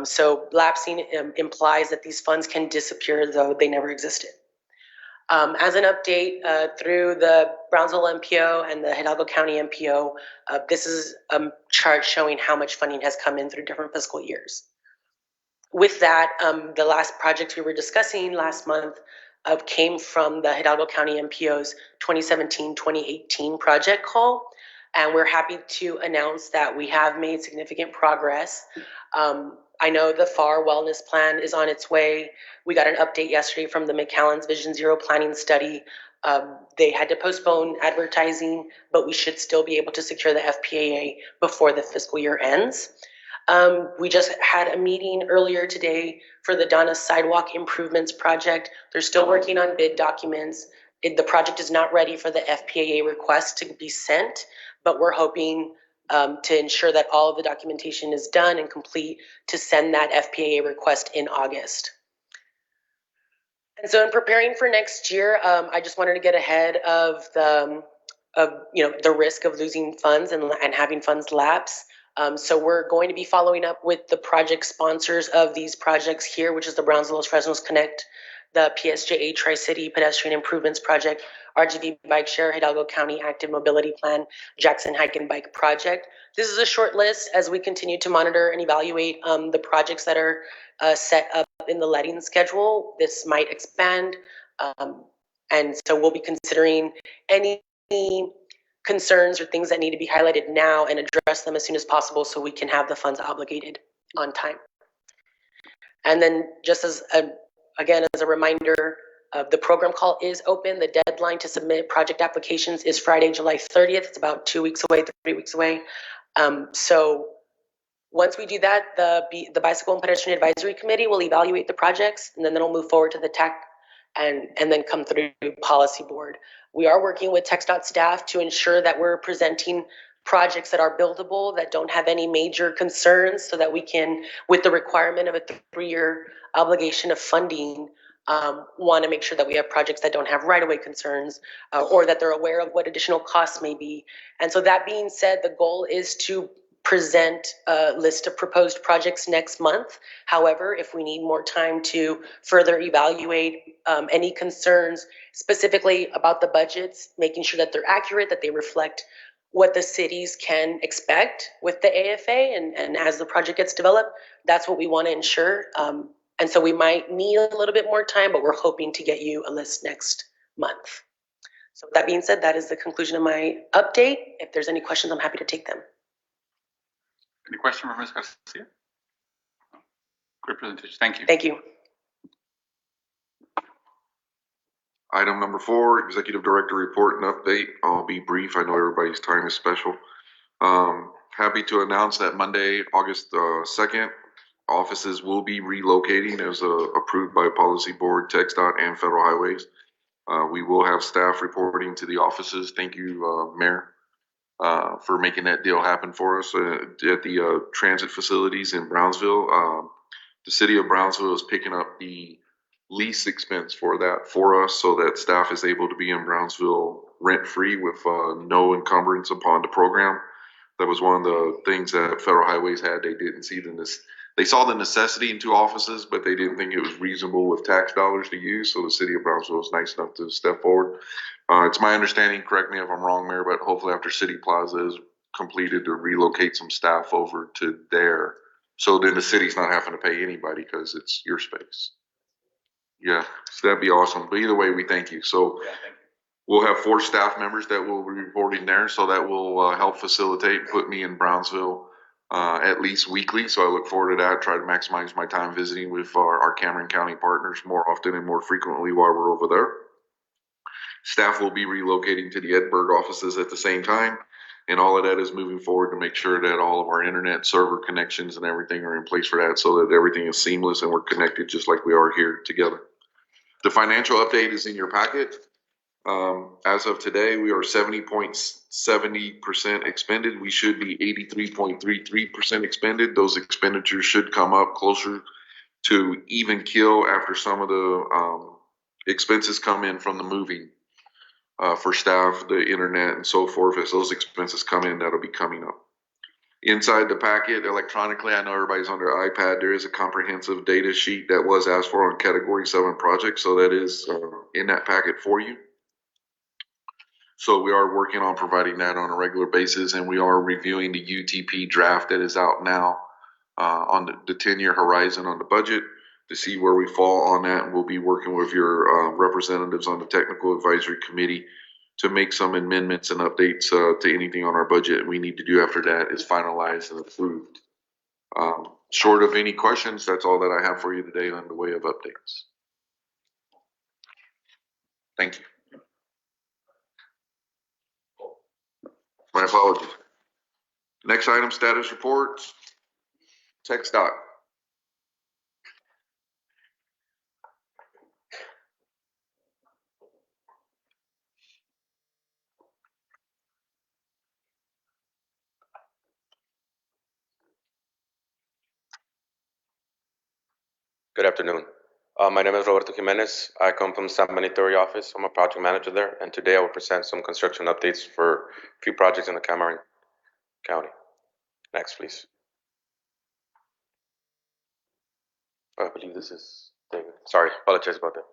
[SPEAKER 14] So lapsing implies that these funds can disappear though they never existed. As an update, through the Brownsville MPO and the Hidalgo County MPO, this is a chart showing how much funding has come in through different fiscal years. With that, the last projects we were discussing last month came from the Hidalgo County MPO's 2017-2018 project call, and we're happy to announce that we have made significant progress. I know the FAR Wellness Plan is on its way. We got an update yesterday from the McAllen's Vision Zero planning study. They had to postpone advertising, but we should still be able to secure the FPAA before the fiscal year ends. We just had a meeting earlier today for the Donna Sidewalk Improvements Project. They're still working on bid documents. The project is not ready for the FPAA request to be sent, but we're hoping to ensure that all of the documentation is done and complete to send that FPAA request in August. And so in preparing for next year, I just wanted to get ahead of the risk of losing funds and having funds lapse. So we're going to be following up with the project sponsors of these projects here, which is the Brownsville Los Fresnos Connect, the PSJA Tri-City Pedestrian Improvements Project, RGV Bike Share, Hidalgo County Active Mobility Plan, Jackson Hike and Bike Project. This is a short list as we continue to monitor and evaluate the projects that are set up in the letting schedule. This might expand, and so we'll be considering any concerns or things that need to be highlighted now and address them as soon as possible so we can have the funds obligated on time. And then just as a reminder, the program call is open. The deadline to submit project applications is Friday, July 30th. It's about 2 weeks away, 3 weeks away. So Once we do that, the Bicycle and Pedestrian Advisory Committee will evaluate the projects, and then it'll move forward to the TAC and then come through policy board. We are working with TxDOT staff to ensure that we're presenting projects that are buildable, that don't have any major concerns, so that we can, with the requirement of a 3-year obligation of funding, want to make sure that we have projects that don't have right-of-way concerns, or that they're aware of what additional costs may be. And so that being said, the goal is to present a list of proposed projects next month. However, if we need more time to further evaluate any concerns specifically about the budgets, making sure that they're accurate, that they reflect what the cities can expect with the AFA, and as the project gets developed, that's what we want to ensure. And so we might need a little bit more time, but we're hoping to get you a list next month. So with that being said, that is the conclusion of my update. If there's any questions, I'm happy to take them.
[SPEAKER 1] Any question for Ms. Garcia? Great presentation. Thank you.
[SPEAKER 14] Thank you.
[SPEAKER 3] Item number 4, Executive Director Report and Update. I'll be brief. I know everybody's time is special. Happy to announce that Monday, August 2nd, offices will be relocating as approved by Policy Board, TxDOT, and Federal Highways. We will have staff reporting to the offices. Thank you, Mayor, for making that deal happen for us at the transit facilities in Brownsville. The city of Brownsville is picking up the lease expense for that for us, so that staff is able to be in Brownsville rent-free with no encumbrance upon the program. That was one of the things that Federal Highways had. They didn't see they saw the necessity in 2 offices, but they didn't think it was reasonable with tax dollars to use. So the city of Brownsville was nice enough to step forward. It's my understanding, correct me if I'm wrong, Mayor, but hopefully after City Plaza is completed, to relocate some staff over to there. So then the city's not having to pay anybody because it's your space. Yeah, so that'd be awesome. But either way, we thank you. So we'll have 4 staff members that will be reporting there. So that will help facilitate and put me in Brownsville at least weekly. So I look forward to that. Try to maximize my time visiting with our Cameron County partners more often and more frequently while we're over there. Staff will be relocating to the Edinburgh offices at the same time. And all of that is moving forward to make sure that all of our internet server connections and everything are in place for that, so that everything is seamless and we're connected just like we are here together. The financial update is in your packet. As of today, we are 70.70% expended. We should be 83.33% expended. Those expenditures should come up closer to even kill after some of the expenses come in from the moving for staff, the internet, and so forth. As those expenses come in, that'll be coming up. Inside the packet electronically, I know everybody's on their iPad, there is a comprehensive data sheet that was asked for on Category 7 projects, so that is in that packet for you. So we are working on providing that on a regular basis, and we are reviewing the UTP draft that is out now on the 10-year horizon on the budget to see where we fall on that. And we'll be working with your representatives on the Technical Advisory Committee to make some amendments and updates to anything on our budget we need to do after that is finalized and approved. Short of any questions, that's all that I have for you today on the way of updates. Thank you. My apologies. Next item, status reports. TxDOT.
[SPEAKER 15] Good afternoon. My name is Roberto Jimenez. I come from San Benito area office. I'm a project manager there, and today I will present some construction updates for a few projects in the Cameron County. Next, please. I believe this is David. Sorry, apologize about that.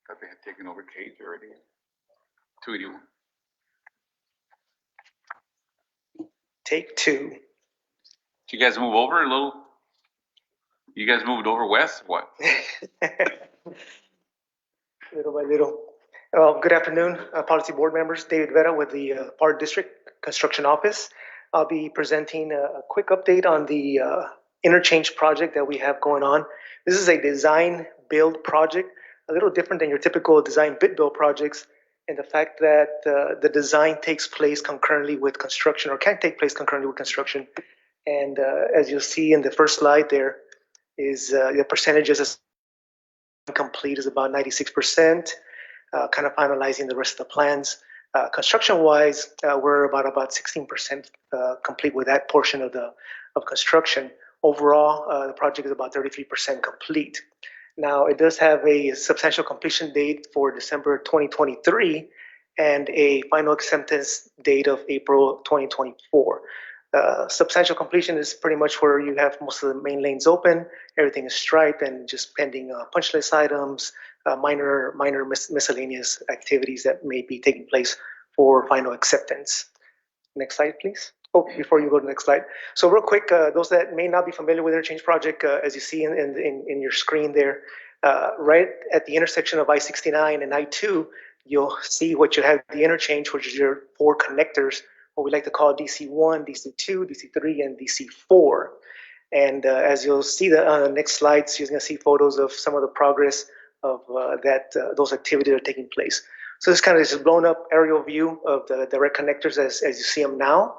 [SPEAKER 1] Thought they had taken over Cage already. 281.
[SPEAKER 16] Take 2.
[SPEAKER 1] Did you guys move over a little? You guys moved over west? What?
[SPEAKER 16] Little by little. Good afternoon, policy board members. David Vera with the Park District Construction Office. I'll be presenting a quick update on the interchange project that we have going on. This is a design build project a little different than your typical design bid build projects in the fact that the design takes place concurrently with construction or can take place concurrently with construction. And as you'll see in the first slide there is the percentages complete is about 96%, kind of finalizing the rest of the plans. Construction-wise, we're about 16% complete with that portion of construction. Overall, the project is about 33% complete. Now, it does have a substantial completion date for December 2023 and a final acceptance date of April 2024. Substantial completion is pretty much where you have most of the main lanes open, everything is striped, and just pending punch list items, minor miscellaneous activities that may be taking place for final acceptance. Next slide, please. Oh, before you go to the next slide. So real quick, those that may not be familiar with Interchange Project, as you see in your screen there, right at the intersection of I-69 and I-2, you'll see what you have the interchange, which is your 4 connectors, what we like to call DC1, DC2, DC3, and DC4. And as you'll see on the next slides, you're going to see photos of some of the progress of those activities that are taking place. So this kind of is a blown up aerial view of the direct connectors as you see them now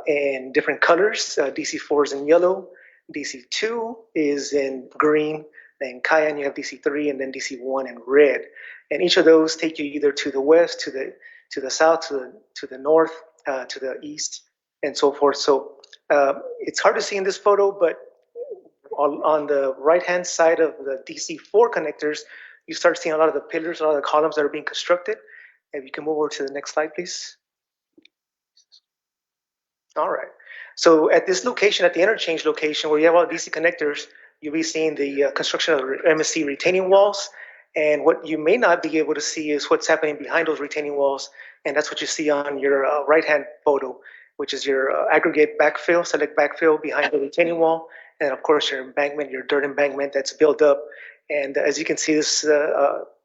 [SPEAKER 16] in different colors. DC4 is in yellow, DC2 is in green, then cayenne you have DC3, and then DC1 in red. And each of those take you either to the west, to the south, to the north, to the east, and so forth. So it's hard to see in this photo, but on the right-hand side of the DC4 connectors, you start seeing a lot of the pillars, a lot of the columns that are being constructed. If you can move over to the next slide, please. All right. So at this location, at the interchange location, where you have all DC connectors, you'll be seeing the construction of MSC retaining walls. And what you may not be able to see is what's happening behind those retaining walls. And that's what you see on your right-hand photo, which is your aggregate backfill, select backfill behind the retaining wall. And of course, your embankment, your dirt embankment that's built up. And as you can see, this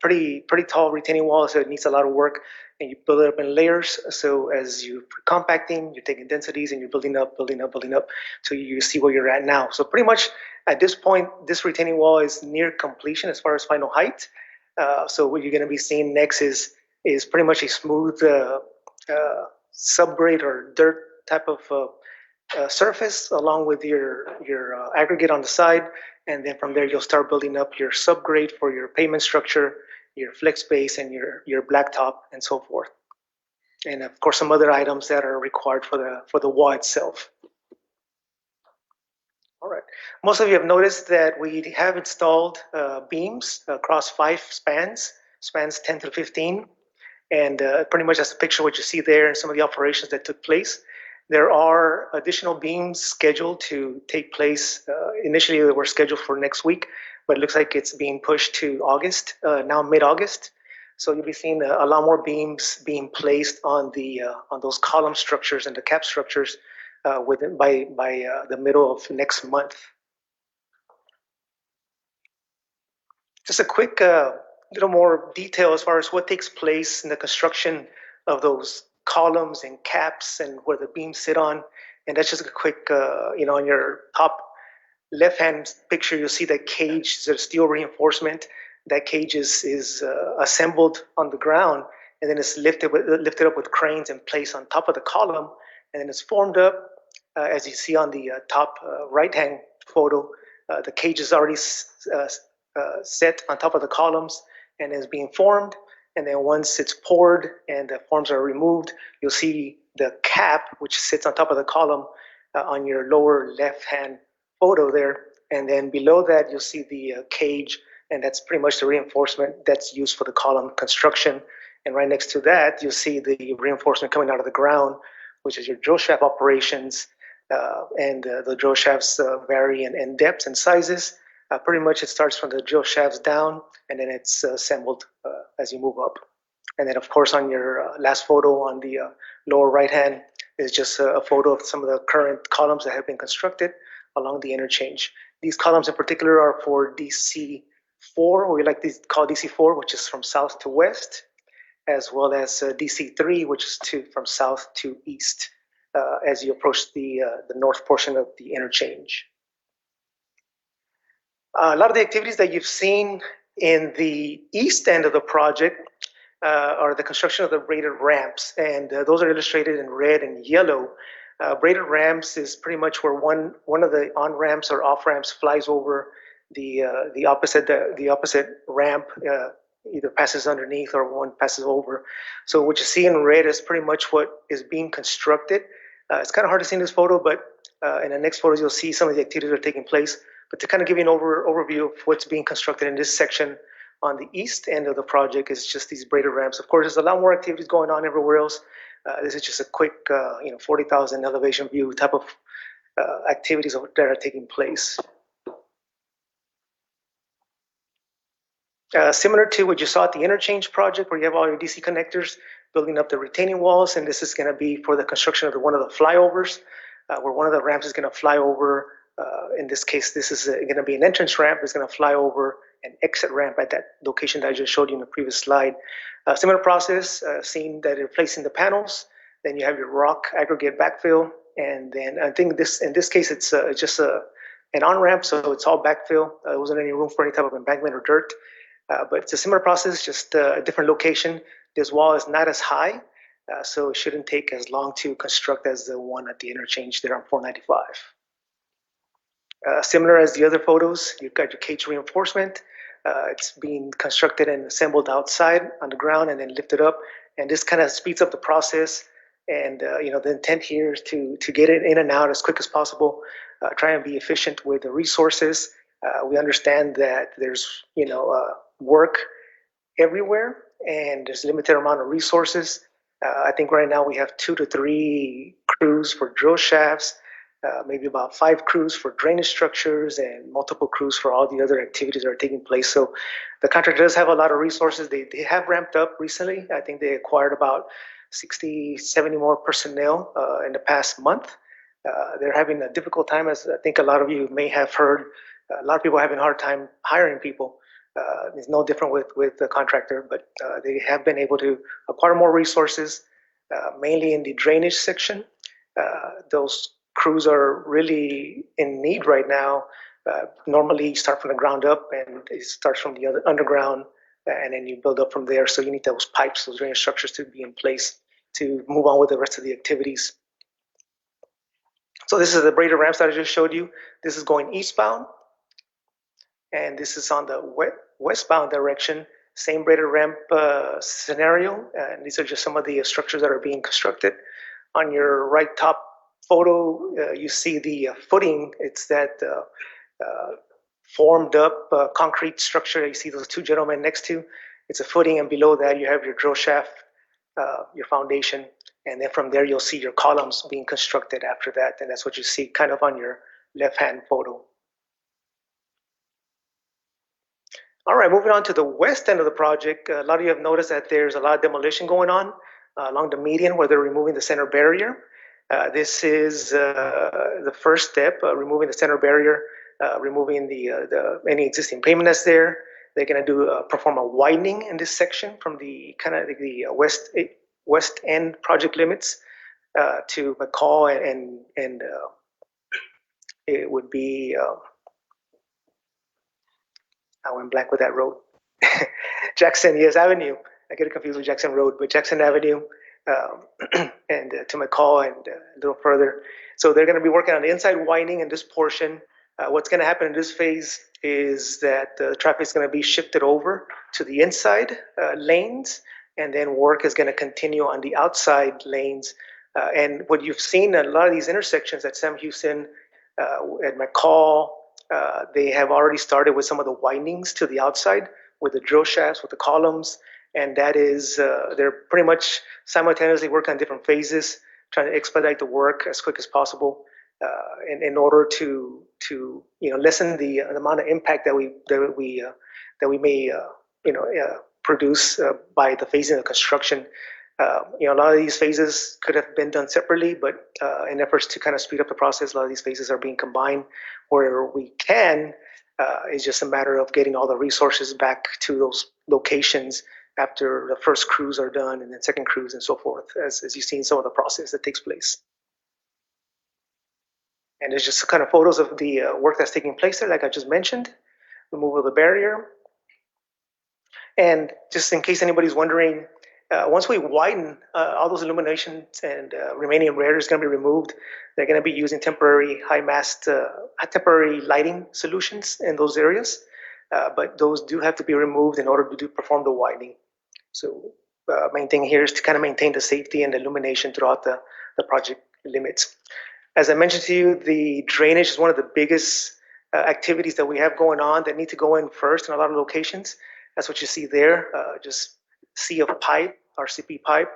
[SPEAKER 16] pretty tall retaining wall, so it needs a lot of work. And you build it up in layers. So as you're compacting, you're taking densities and you're building up. So you see where you're at now. So pretty much at this point, this retaining wall is near completion as far as final height. So what you're going to be seeing next is pretty much a smooth subgrade or dirt type of surface along with your aggregate on the side. And then from there, you'll start building up your subgrade for your pavement structure, your flex base, and your blacktop, and so forth. And of course, some other items that are required for the wall itself. All right. Most of you have noticed that we have installed beams across 5 spans 10 to 15. And pretty much that's the picture what you see there and some of the operations that took place. There are additional beams scheduled to take place. Initially, they were scheduled for next week, but it looks like it's being pushed to August, now mid-August. So you'll be seeing a lot more beams being placed on those column structures and the cap structures by the middle of next month. Just a quick little more detail as far as what takes place in the construction of those columns and caps and where the beams sit on. And that's just a quick, on your top left-hand picture, you'll see that cage is a steel reinforcement. That cage is assembled on the ground, and then it's lifted up with cranes and placed on top of the column, and then it's formed up. As you see on the top right-hand photo, the cage is already set on top of the columns and is being formed. And then once it's poured and the forms are removed, you'll see the cap, which sits on top of the column on your lower left-hand photo there. And then below that, you'll see the cage, and that's pretty much the reinforcement that's used for the column construction. And right next to that, you'll see the reinforcement coming out of the ground, which is your drill shaft operations. And the drill shafts vary in depths and sizes. Pretty much it starts from the drill shafts down, and then it's assembled as you move up. And then, of course, on your last photo on the lower right hand is just a photo of some of the current columns that have been constructed along the interchange. These columns in particular are for DC4, or we like to call DC4, which is from south to west, as well as DC3, which is from south to east as you approach the north portion of the interchange. A lot of the activities that you've seen In the east end of the project are the construction of the braided ramps, and those are illustrated in red and yellow. Braided ramps is pretty much where one of the on ramps or off ramps flies over the opposite ramp, either passes underneath or one passes over. So what you see in red is pretty much what is being constructed. It's kind of hard to see in this photo, but in the next photos you'll see some of the activities that are taking place. But to kind of give you an overview of what's being constructed in this section on the east end of the project is just these braided ramps. Of course, there's a lot more activities going on everywhere else. This is just a quick, 40,000 elevation view type of activities that are taking place. Similar to what you saw at the interchange project, where you have all your DC connectors building up the retaining walls, and this is going to be for the construction of one of the flyovers, where one of the ramps is going to fly over. In this case, this is going to be an entrance ramp. It's going to fly over an exit ramp at that location that I just showed you in the previous slide. Similar process, seeing that you're placing the panels, then you have your rock aggregate backfill, and then I think in this case it's just an on-ramp, so it's all backfill. There wasn't any room for any type of embankment or dirt. But it's a similar process, just a different location. This wall is not as high, so it shouldn't take as long to construct as the one at the interchange there on 495. Similar as the other photos, you've got your cage reinforcement. It's being constructed and assembled outside on the ground and then lifted up. And this kind of speeds up the process. And the intent here is to get it in and out as quick as possible. Try and be efficient with the resources. We understand that there's work everywhere and there's a limited amount of resources. I think right now we have 2 to 3 crews for drill shafts, maybe about 5 crews for drainage structures, and multiple crews for all the other activities that are taking place. So the contractor does have a lot of resources. They have ramped up recently. I think they acquired about 60, 70 more personnel in the past month. They're having a difficult time, as I think a lot of you may have heard. A lot of people are having a hard time hiring people. It's no different with the contractor, but they have been able to acquire more resources, mainly in the drainage section. Those crews are really in need right now. Normally you start from the ground up, and it starts from the underground, and then you build up from there. So you need those pipes, those drainage structures to be in place to move on with the rest of the activities. So this is the braided ramps that I just showed you. This is going eastbound, and this is on the westbound direction. Same braided ramp scenario, and these are just some of the structures that are being constructed. On your right top photo, you see the footing. It's that formed up concrete structure that you see those 2 gentlemen next to. It's a footing, and below that you have your drill shaft, your foundation, and then from there you'll see your columns being constructed after that, and that's what you see kind of on your left-hand photo. All right, moving on to the west end of the project, a lot of you have noticed that there's a lot of demolition going on along the median where they're removing the center barrier. This is the first step, removing the center barrier, removing any existing pavement that's there. They're going to perform a widening in this section from the kind of the west end project limits to McCall and it would be. I went blank with that road. Jackson, yes, Avenue. I get it confused with Jackson Road, but Jackson Avenue and to McCall and a little further. So they're going to be working on the inside widening in this portion. What's going to happen in this phase is that the traffic is going to be shifted over to the inside lanes, and then work is going to continue on the outside lanes. And what you've seen at a lot of these intersections at Sam Houston, at McCall, they have already started with some of the windings to the outside with the drill shafts, with the columns, and that is, they're pretty much simultaneously working on different phases, trying to expedite the work as quick as possible in order to lessen the amount of impact that we may produce by the phasing of construction. A lot of these phases could have been done separately, but in efforts to kind of speed up the process, a lot of these phases are being combined where we can. It's just a matter of getting all the resources back to those locations after the first crews are done, and then second crews and so forth, as you've seen some of the process that takes place. And there's just kind of photos of the work that's taking place there, like I just mentioned, removal of the barrier. And just in case anybody's wondering, once we widen, all those illuminations and remaining red is going to be removed. They're going to be using temporary temporary lighting solutions in those areas, but those do have to be removed in order to perform the widening. So main thing here is to kind of maintain the safety and illumination throughout the project limits. As I mentioned to you, the drainage is one of the biggest activities that we have going on that need to go in first in a lot of locations. That's what you see there, just sea of pipe, RCP pipe,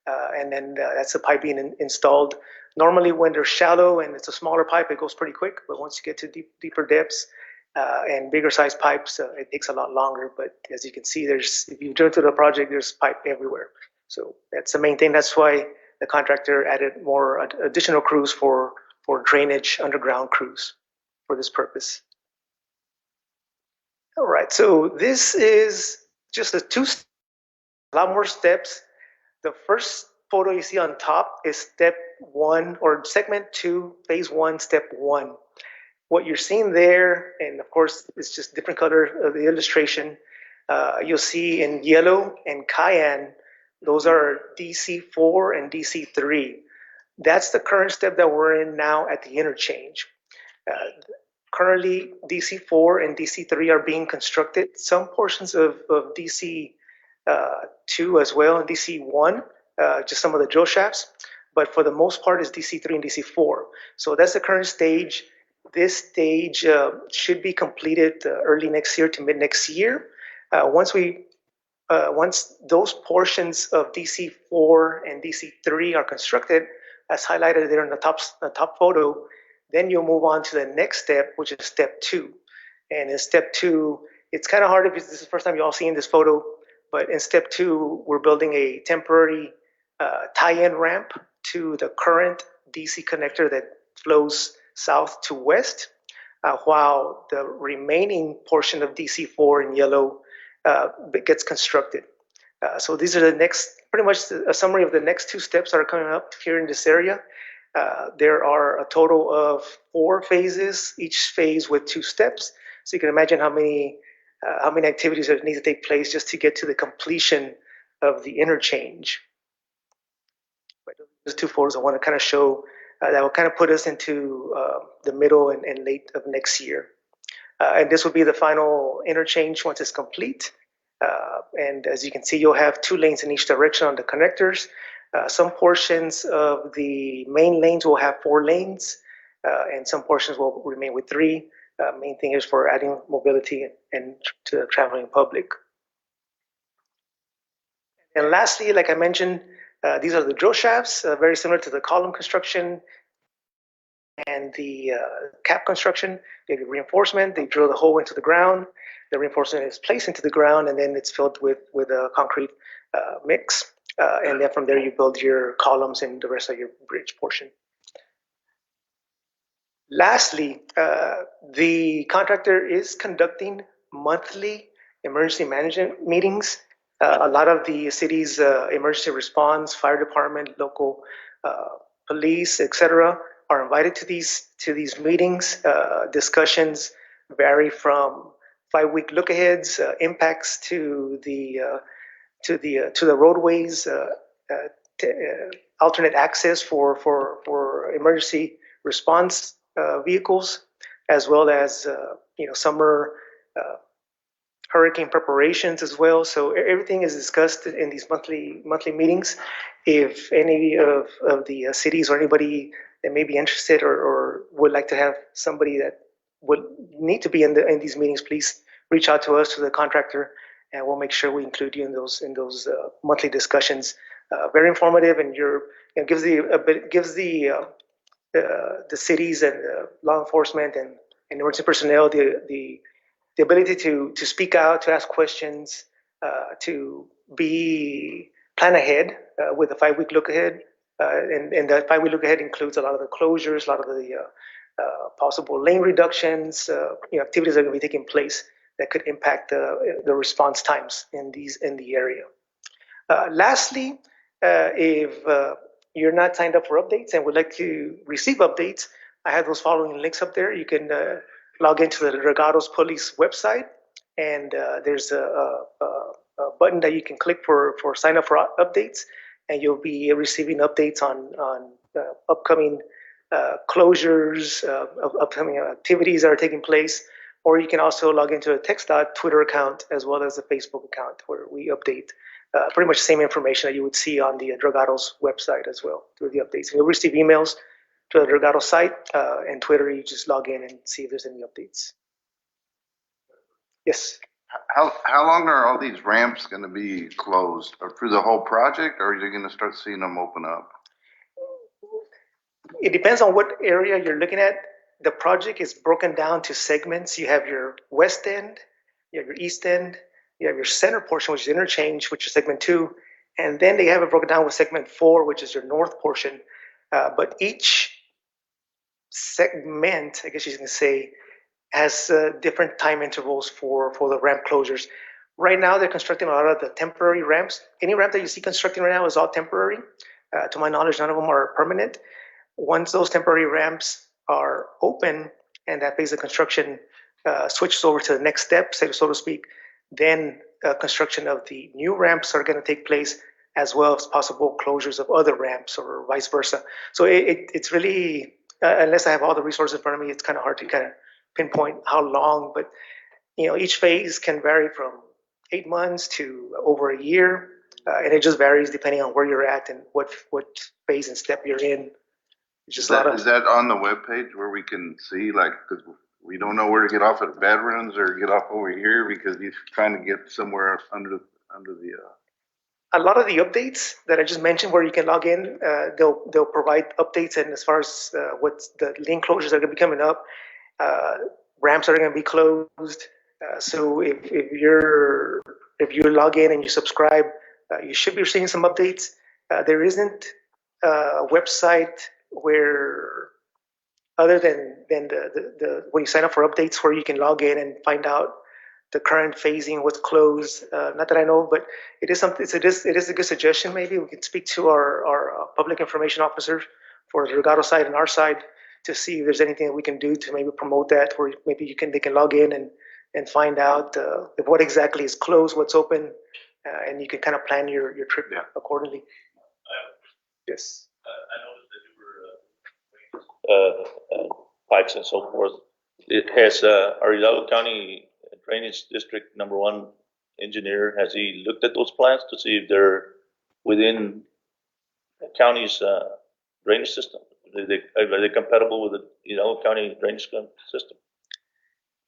[SPEAKER 16] and then that's the pipe being installed. Normally when they're shallow and it's a smaller pipe, it goes pretty quick, but once you get to deeper depths and bigger size pipes, it takes a lot longer. But as you can see, if you've driven through the project, there's pipe everywhere. So that's the main thing. That's why the contractor added more additional crews for drainage underground crews for this purpose. All right, so this is just a lot more steps. The first photo you see on top is step 1 or segment 2, phase 1, step 1. What you're seeing there, and of course it's just different color of the illustration, you'll see in yellow and cayenne, those are DC4 and DC3. That's the current step that we're in now at the interchange. Currently, DC4 and DC3 are being constructed. Some portions of DC2 as well, and DC1, just some of the drill shafts. But for the most part, it's DC3 and DC4. So that's the current stage. This stage should be completed early next year to mid next year. Once those portions of DC4 and DC3 are constructed, as highlighted there in the top photo, then you'll move on to the next step, which is step 2. And in step 2, it's kind of hard if this is the first time you all seen this photo, but in step 2, we're building a temporary tie-in ramp to the current DC connector that flows south to west, while the remaining portion of DC4 in yellow gets constructed. So these are pretty much a summary of the next 2 steps that are coming up here in this area. There are a total of 4 phases, each phase with 2 steps. So you can imagine how many activities that need to take place just to get to the completion of the interchange. There's 2 photos I want to kind of show that will kind of put us into the middle and late of next year. And this will be the final interchange once it's complete. And as you can see, you'll have 2 lanes in each direction on the connectors. Some portions of the main lanes will have 4 lanes, and some portions will remain with 3. Main thing is for adding mobility and to the traveling public. And lastly, like I mentioned, these are the drill shafts, very similar to the column construction and the cap construction. They do reinforcement, they drill the hole into the ground, the reinforcement is placed into the ground, and then it's filled with a concrete mix. And then from there you build your columns and the rest of your bridge portion. Lastly, the contractor is conducting monthly emergency management meetings. A lot of the city's emergency response, fire department, local police, etc., are invited to these meetings. Discussions vary from 5-week look-aheads, impacts to the roadways, alternate access for emergency response vehicles, as well as summer hurricane preparations as well. So everything is discussed in these monthly meetings. If any of the cities or anybody that may be interested or would like to have somebody that would need to be in these meetings, please reach out to us, to the contractor, and we'll make sure we include you in those monthly discussions. Very informative, and gives the cities and law enforcement and emergency personnel the ability to speak out, to ask questions, to plan ahead with a 5-week look ahead. And that 5-week look ahead includes a lot of the closures, a lot of the possible lane reductions, activities that are going to be taking place that could impact the response times in the area. Lastly, if you're not signed up for updates and would like to receive updates, I have those following links up there. You can log into the Regatos Police website, and there's a button that you can click for sign up for updates, and you'll be receiving updates on upcoming closures, of upcoming activities that are taking place. Or you can also log into a TxDOT Twitter account as well as a Facebook account where we update pretty much the same information that you would see on the Dragados website as well through the updates. And you'll receive emails to the Dragados site, and Twitter, you just log in and see if there's any updates. Yes.
[SPEAKER 12] How long are all these ramps gonna be closed? Or through the whole project, or are you gonna start seeing them open up?
[SPEAKER 16] It depends on what area you're looking at. The project is broken down to segments. You have your west end, you have your east end, you have your center portion, which is interchange, which is segment 2, and then they have it broken down with segment 4, which is your north portion. But each segment, I guess you can say, has different time intervals for the ramp closures. Right now, they're constructing a lot of the temporary ramps. Any ramp that you see constructing right now is all temporary. To my knowledge, none of them are permanent. Once those temporary ramps are open and that phase of construction switches over to the next step, so to speak, then construction of the new ramps are going to take place, as well as possible closures of other ramps or vice versa. So it's really, unless I have all the resources in front of me, it's kind of hard to kind of pinpoint how long, but each phase can vary from 8 months to over a year, and it just varies depending on where you're at and what phase and step you're in.
[SPEAKER 12] Is that on the webpage where we can see, like, because we don't know where to get off at Veterans or get off over here because he's trying to get somewhere else under the.
[SPEAKER 16] A lot of the updates that I just mentioned, where you can log in, they'll provide updates, and as far as what's the lane closures that are going to be coming up, ramps are going to be closed. So if you log in and you subscribe, you should be receiving some updates. There isn't a website where, other than the when you sign up for updates, where you can log in and find out the current phasing, what's closed. Not that I know, but it is something. It is a good suggestion. Maybe we can speak to our public information officer for the Regado side and our side to see if there's anything that we can do to maybe promote that, where maybe they can log in and find out what exactly is closed, what's open, and you can kind of plan your trip accordingly. Yes.
[SPEAKER 2] I noticed that you were pipes and so forth. It has our Hidalgo County Drainage District #1 engineer, has he looked at those plans to see if they're within the county's drainage system? Are they compatible with the Hidalgo County drainage system?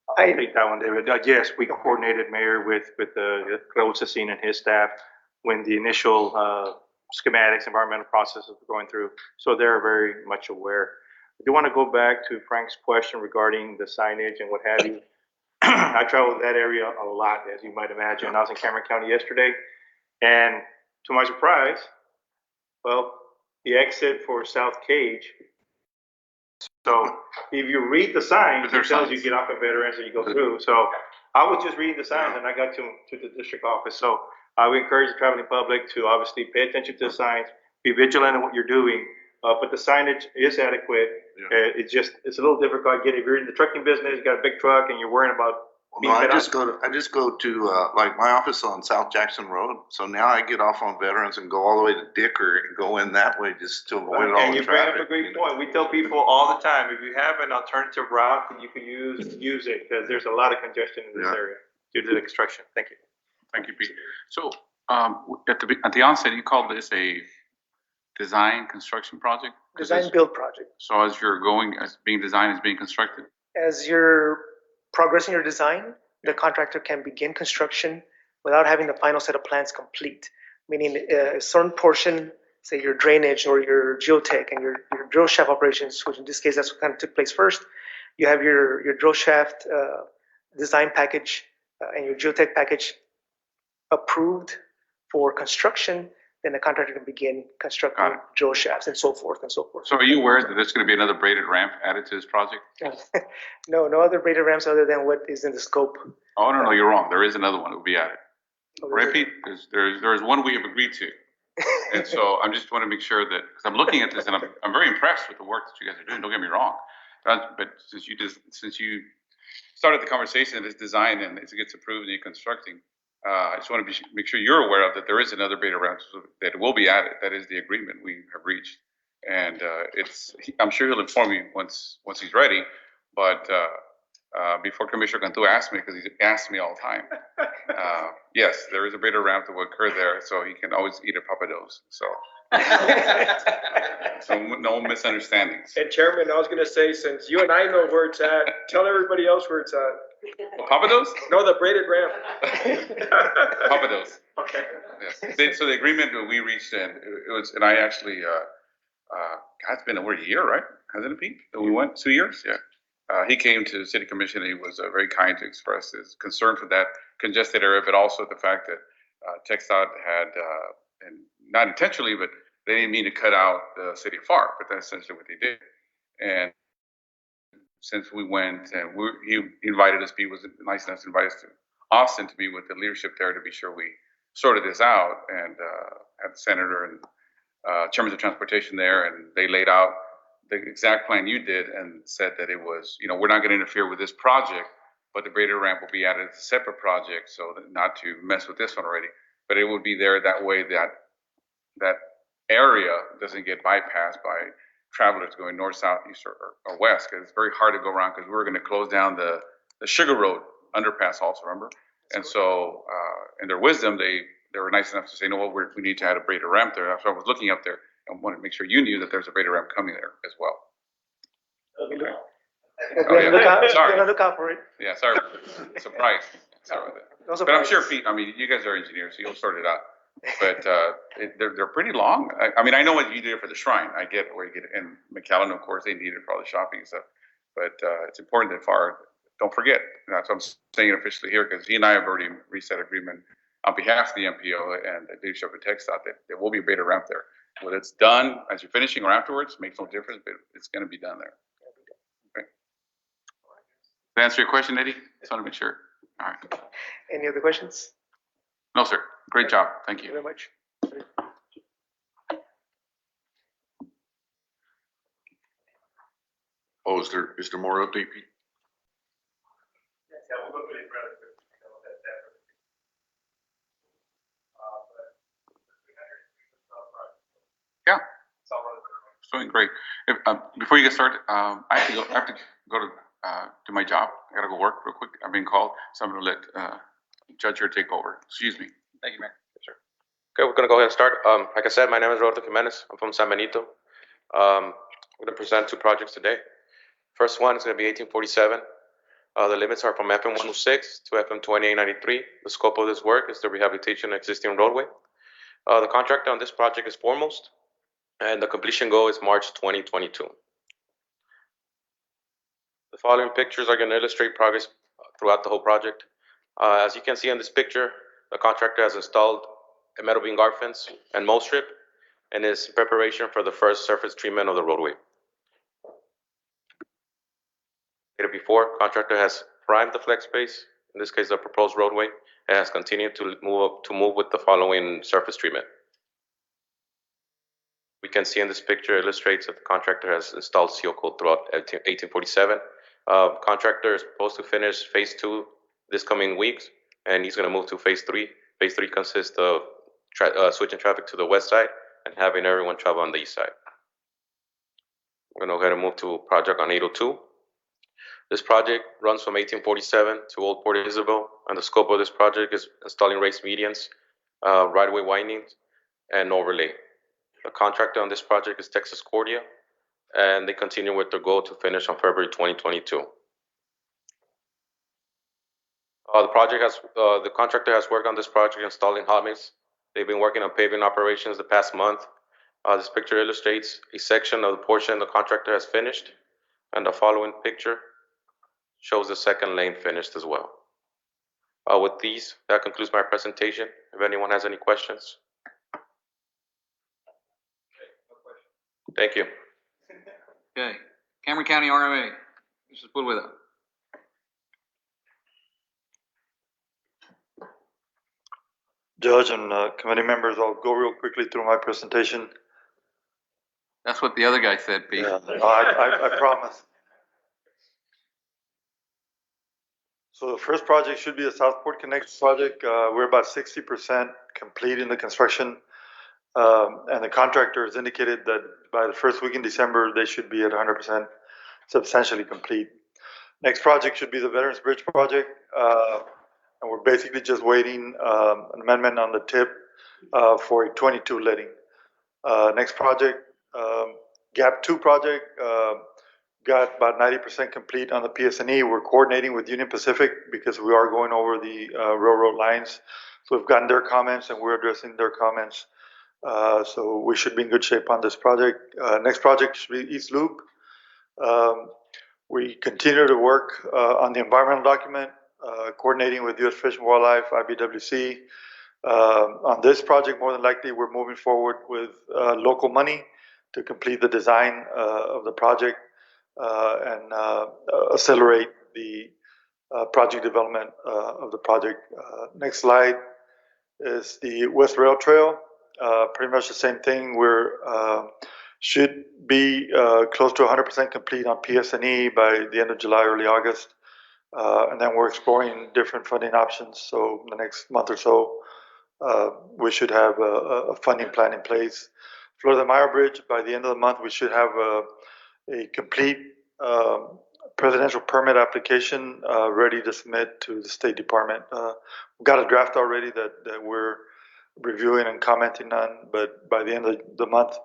[SPEAKER 7] I'll take that one, David. Yes, we coordinated Mayor with the Closacine and his staff when the initial schematics, environmental processes were going through. So they're very much aware. I do want to go back to Frank's question regarding the signage and what have you. I traveled that area a lot, as you might imagine. I was in Cameron County yesterday, and to my surprise, well, the exit for South Cage. So if you read the signs, it tells you get off at Veterans and you go through. So I was just reading the signs and I got to the district office. So I would encourage the traveling public to obviously pay attention to the signs, be vigilant in what you're doing. But the signage is adequate. It's a little difficult. If you're in the trucking business, you got a big truck and you're worrying about.
[SPEAKER 12] No, I just go to like my office on South Jackson Road. So now I get off on Veterans and go all the way to Dicker and go in that way just to avoid all the traffic.
[SPEAKER 7] And you bring up a great point. We tell people all the time, if you have an alternative route that you can use it, because there's a lot of congestion in this area due to the construction. Thank you.
[SPEAKER 1] Thank you, Pete. So at the onset, you called this a design construction project?
[SPEAKER 16] Design build project.
[SPEAKER 1] So as being designed is being constructed?
[SPEAKER 16] As you're progressing your design, the contractor can begin construction without having the final set of plans complete. Meaning a certain portion, say your drainage or your geotech and your drill shaft operations, which in this case that's what kind of took place first. You have your drill shaft design package and your geotech package approved for construction. Then the contractor can begin constructing drill shafts and so forth and so forth.
[SPEAKER 1] So are you aware that there's going to be another braided ramp added to this project?
[SPEAKER 16] No other braided ramps other than what is in the scope.
[SPEAKER 1] Oh, no, you're wrong. There is another one that will be added. Right, Pete? There's one we have agreed to. And so I just want to make sure that, because I'm looking at this and I'm very impressed with the work that you guys are doing. Don't get me wrong. But since you started the conversation, this design and it gets approved and you're constructing, I just want to make sure you're aware of that there is another beta round that will be added. That is the agreement we have reached. And I'm sure he'll inform you once he's ready. But before Commissioner Cantu asked me, because he asks me all the time, yes, there is a beta round that will occur there, so he can always eat a papados. So no misunderstandings.
[SPEAKER 9] And Chairman, I was gonna say, since you and I know where it's at, tell everybody else where it's at.
[SPEAKER 1] Papados?
[SPEAKER 9] No, the braided ramp.
[SPEAKER 1] Papados.
[SPEAKER 9] Okay.
[SPEAKER 1] Yes. So the agreement that we reached, and it was, and I actually, it's been over a year, right? Hasn't it, Pete? That we went 2 years? Yeah. He came to the city commission and he was very kind to express his concern for that congested area, but also the fact that TxDOT had, and not intentionally, but they didn't mean to cut out the city of FAR, but that's essentially what they did. And since we went and he invited us, Pete was nice enough to invite us to Austin to be with the leadership there to be sure we sorted this out, and had the senator and chairman of transportation there, and they laid out the exact plan you did and said that it was, we're not going to interfere with this project, but the beta ramp will be added as a separate project, so that not to mess with this one already, but it would be there that way that area doesn't get bypassed by travelers going north, south, east, or west, because it's very hard to go around, because we're going to close down the Sugar Road underpass also, remember? And so, in their wisdom, they were nice enough to say, no, we need to add a beta ramp there. So I was looking up there and wanted to make sure you knew that there's a beta ramp coming there as well. Okay. Oh, yeah.
[SPEAKER 16] Look out for it.
[SPEAKER 1] Yeah, sorry. Surprise. Sorry about that.
[SPEAKER 16] No,
[SPEAKER 1] but I'm sure, Pete, you guys are engineers, so you'll sort it out. But they're pretty long. I know what you did for the shrine. I get where you get it. And McAllen, of course, they need it for all the shopping and stuff. But it's important that FAR, don't forget. That's what I'm saying officially here, because he and I have already reached that agreement on behalf of the MPO and the leadership of TxDOT that there will be a beta ramp there. Whether it's done as you're finishing or afterwards makes no difference, but it's going to be done there. Okay. Did I answer your question, Eddie? Just want to make sure. All right.
[SPEAKER 16] Any other questions?
[SPEAKER 1] No, sir. Great job. Thank you.
[SPEAKER 16] Very much.
[SPEAKER 3] Oh, is there more update, Pete?
[SPEAKER 1] Yeah, it's doing great. Before you get started, I have to go to do my job. I gotta go work real quick. I'm being called, so I'm gonna let Judge here take over. Excuse me.
[SPEAKER 15] Thank you, Mayor. Yes, sir. Okay, we're gonna go ahead and start. Like I said, my name is Roberto Jimenez. I'm from San Benito. We're gonna present 2 projects today. First one is gonna be 1847. The limits are from FM 106 to FM 2893. The scope of this work is the rehabilitation of existing roadway. The contractor on this project is Foremost, and the completion goal is March 2022. The following pictures are going to illustrate progress throughout the whole project. As you can see in this picture, the contractor has installed a metal beam guard fence and mold strip and is in preparation for the first surface treatment of the roadway. Before, contractor has primed the flex space, in this case the proposed roadway, and has continued to move with the following surface treatment. We can see in this picture illustrates that the contractor has installed seal coat throughout 1847. Contractor is supposed to finish phase 2 this coming weeks, and he's going to move to phase 3. Phase 3 consists of switching traffic to the west side and having everyone travel on the east side. We're going to go ahead and move to project on 802. This project runs from 1847 to Old Port Isabel, and the scope of this project is installing raised medians, right-of-way windings, and overlay. The contractor on this project is Texas Cordia, and they continue with their goal to finish on February 2022. The contractor has worked on this project installing hot mix. They've been working on paving operations the past month. This picture illustrates a section of the portion the contractor has finished, and the following picture shows the second lane finished as well. With these, that concludes my presentation. If anyone has any questions. Thank you.
[SPEAKER 10] Okay, Cameron County RMA, Mr. Pulveda.
[SPEAKER 17] Judge and committee members, I'll go real quickly through my presentation.
[SPEAKER 10] That's what the other guy said, Pete.
[SPEAKER 17] Yeah, I promise. So the first project should be the Southport Connect project. We're about 60% complete in the construction. And the contractor has indicated that by the first week in December, they should be at 100% substantially complete. Next project should be the Veterans Bridge project. And we're basically just waiting an amendment on the tip for a 22 letting. Next project, Gap 2 project, got about 90% complete on the PSNE. We're coordinating with Union Pacific because we are going over the railroad lines. So we've gotten their comments and we're addressing their comments. So we should be in good shape on this project. Next project should be East Loop. We continue to work on the environmental document, coordinating with U.S. Fish and Wildlife, IBWC. On this project, more than likely, we're moving forward with local money to complete the design of the project and accelerate the project development of the project. Next slide is the West Rail Trail. Pretty much the same thing. We're should be close to 100% complete on PSNE by the end of July, early August. And then we're exploring different funding options. So in the next month or so, we should have a funding plan in place. Florida Mile Bridge, by the end of the month, we should have a complete presidential permit application ready to submit to the State Department. We've got a draft already that we're reviewing and commenting on, but by the end of the month,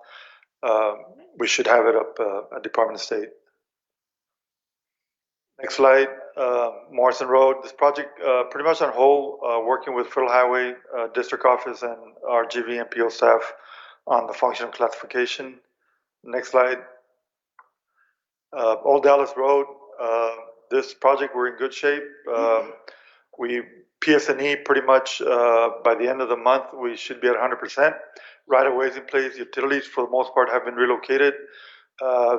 [SPEAKER 17] we should have it up at Department of State. Next slide, Morrison Road. This project pretty much on hold, working with Federal Highway District Office and RGVMPO staff on the functional classification. Next slide. Old Dallas Road. This project, we're in good shape. We PSNE pretty much by the end of the month, we should be at 100%. Right of ways in place, utilities for the most part have been relocated.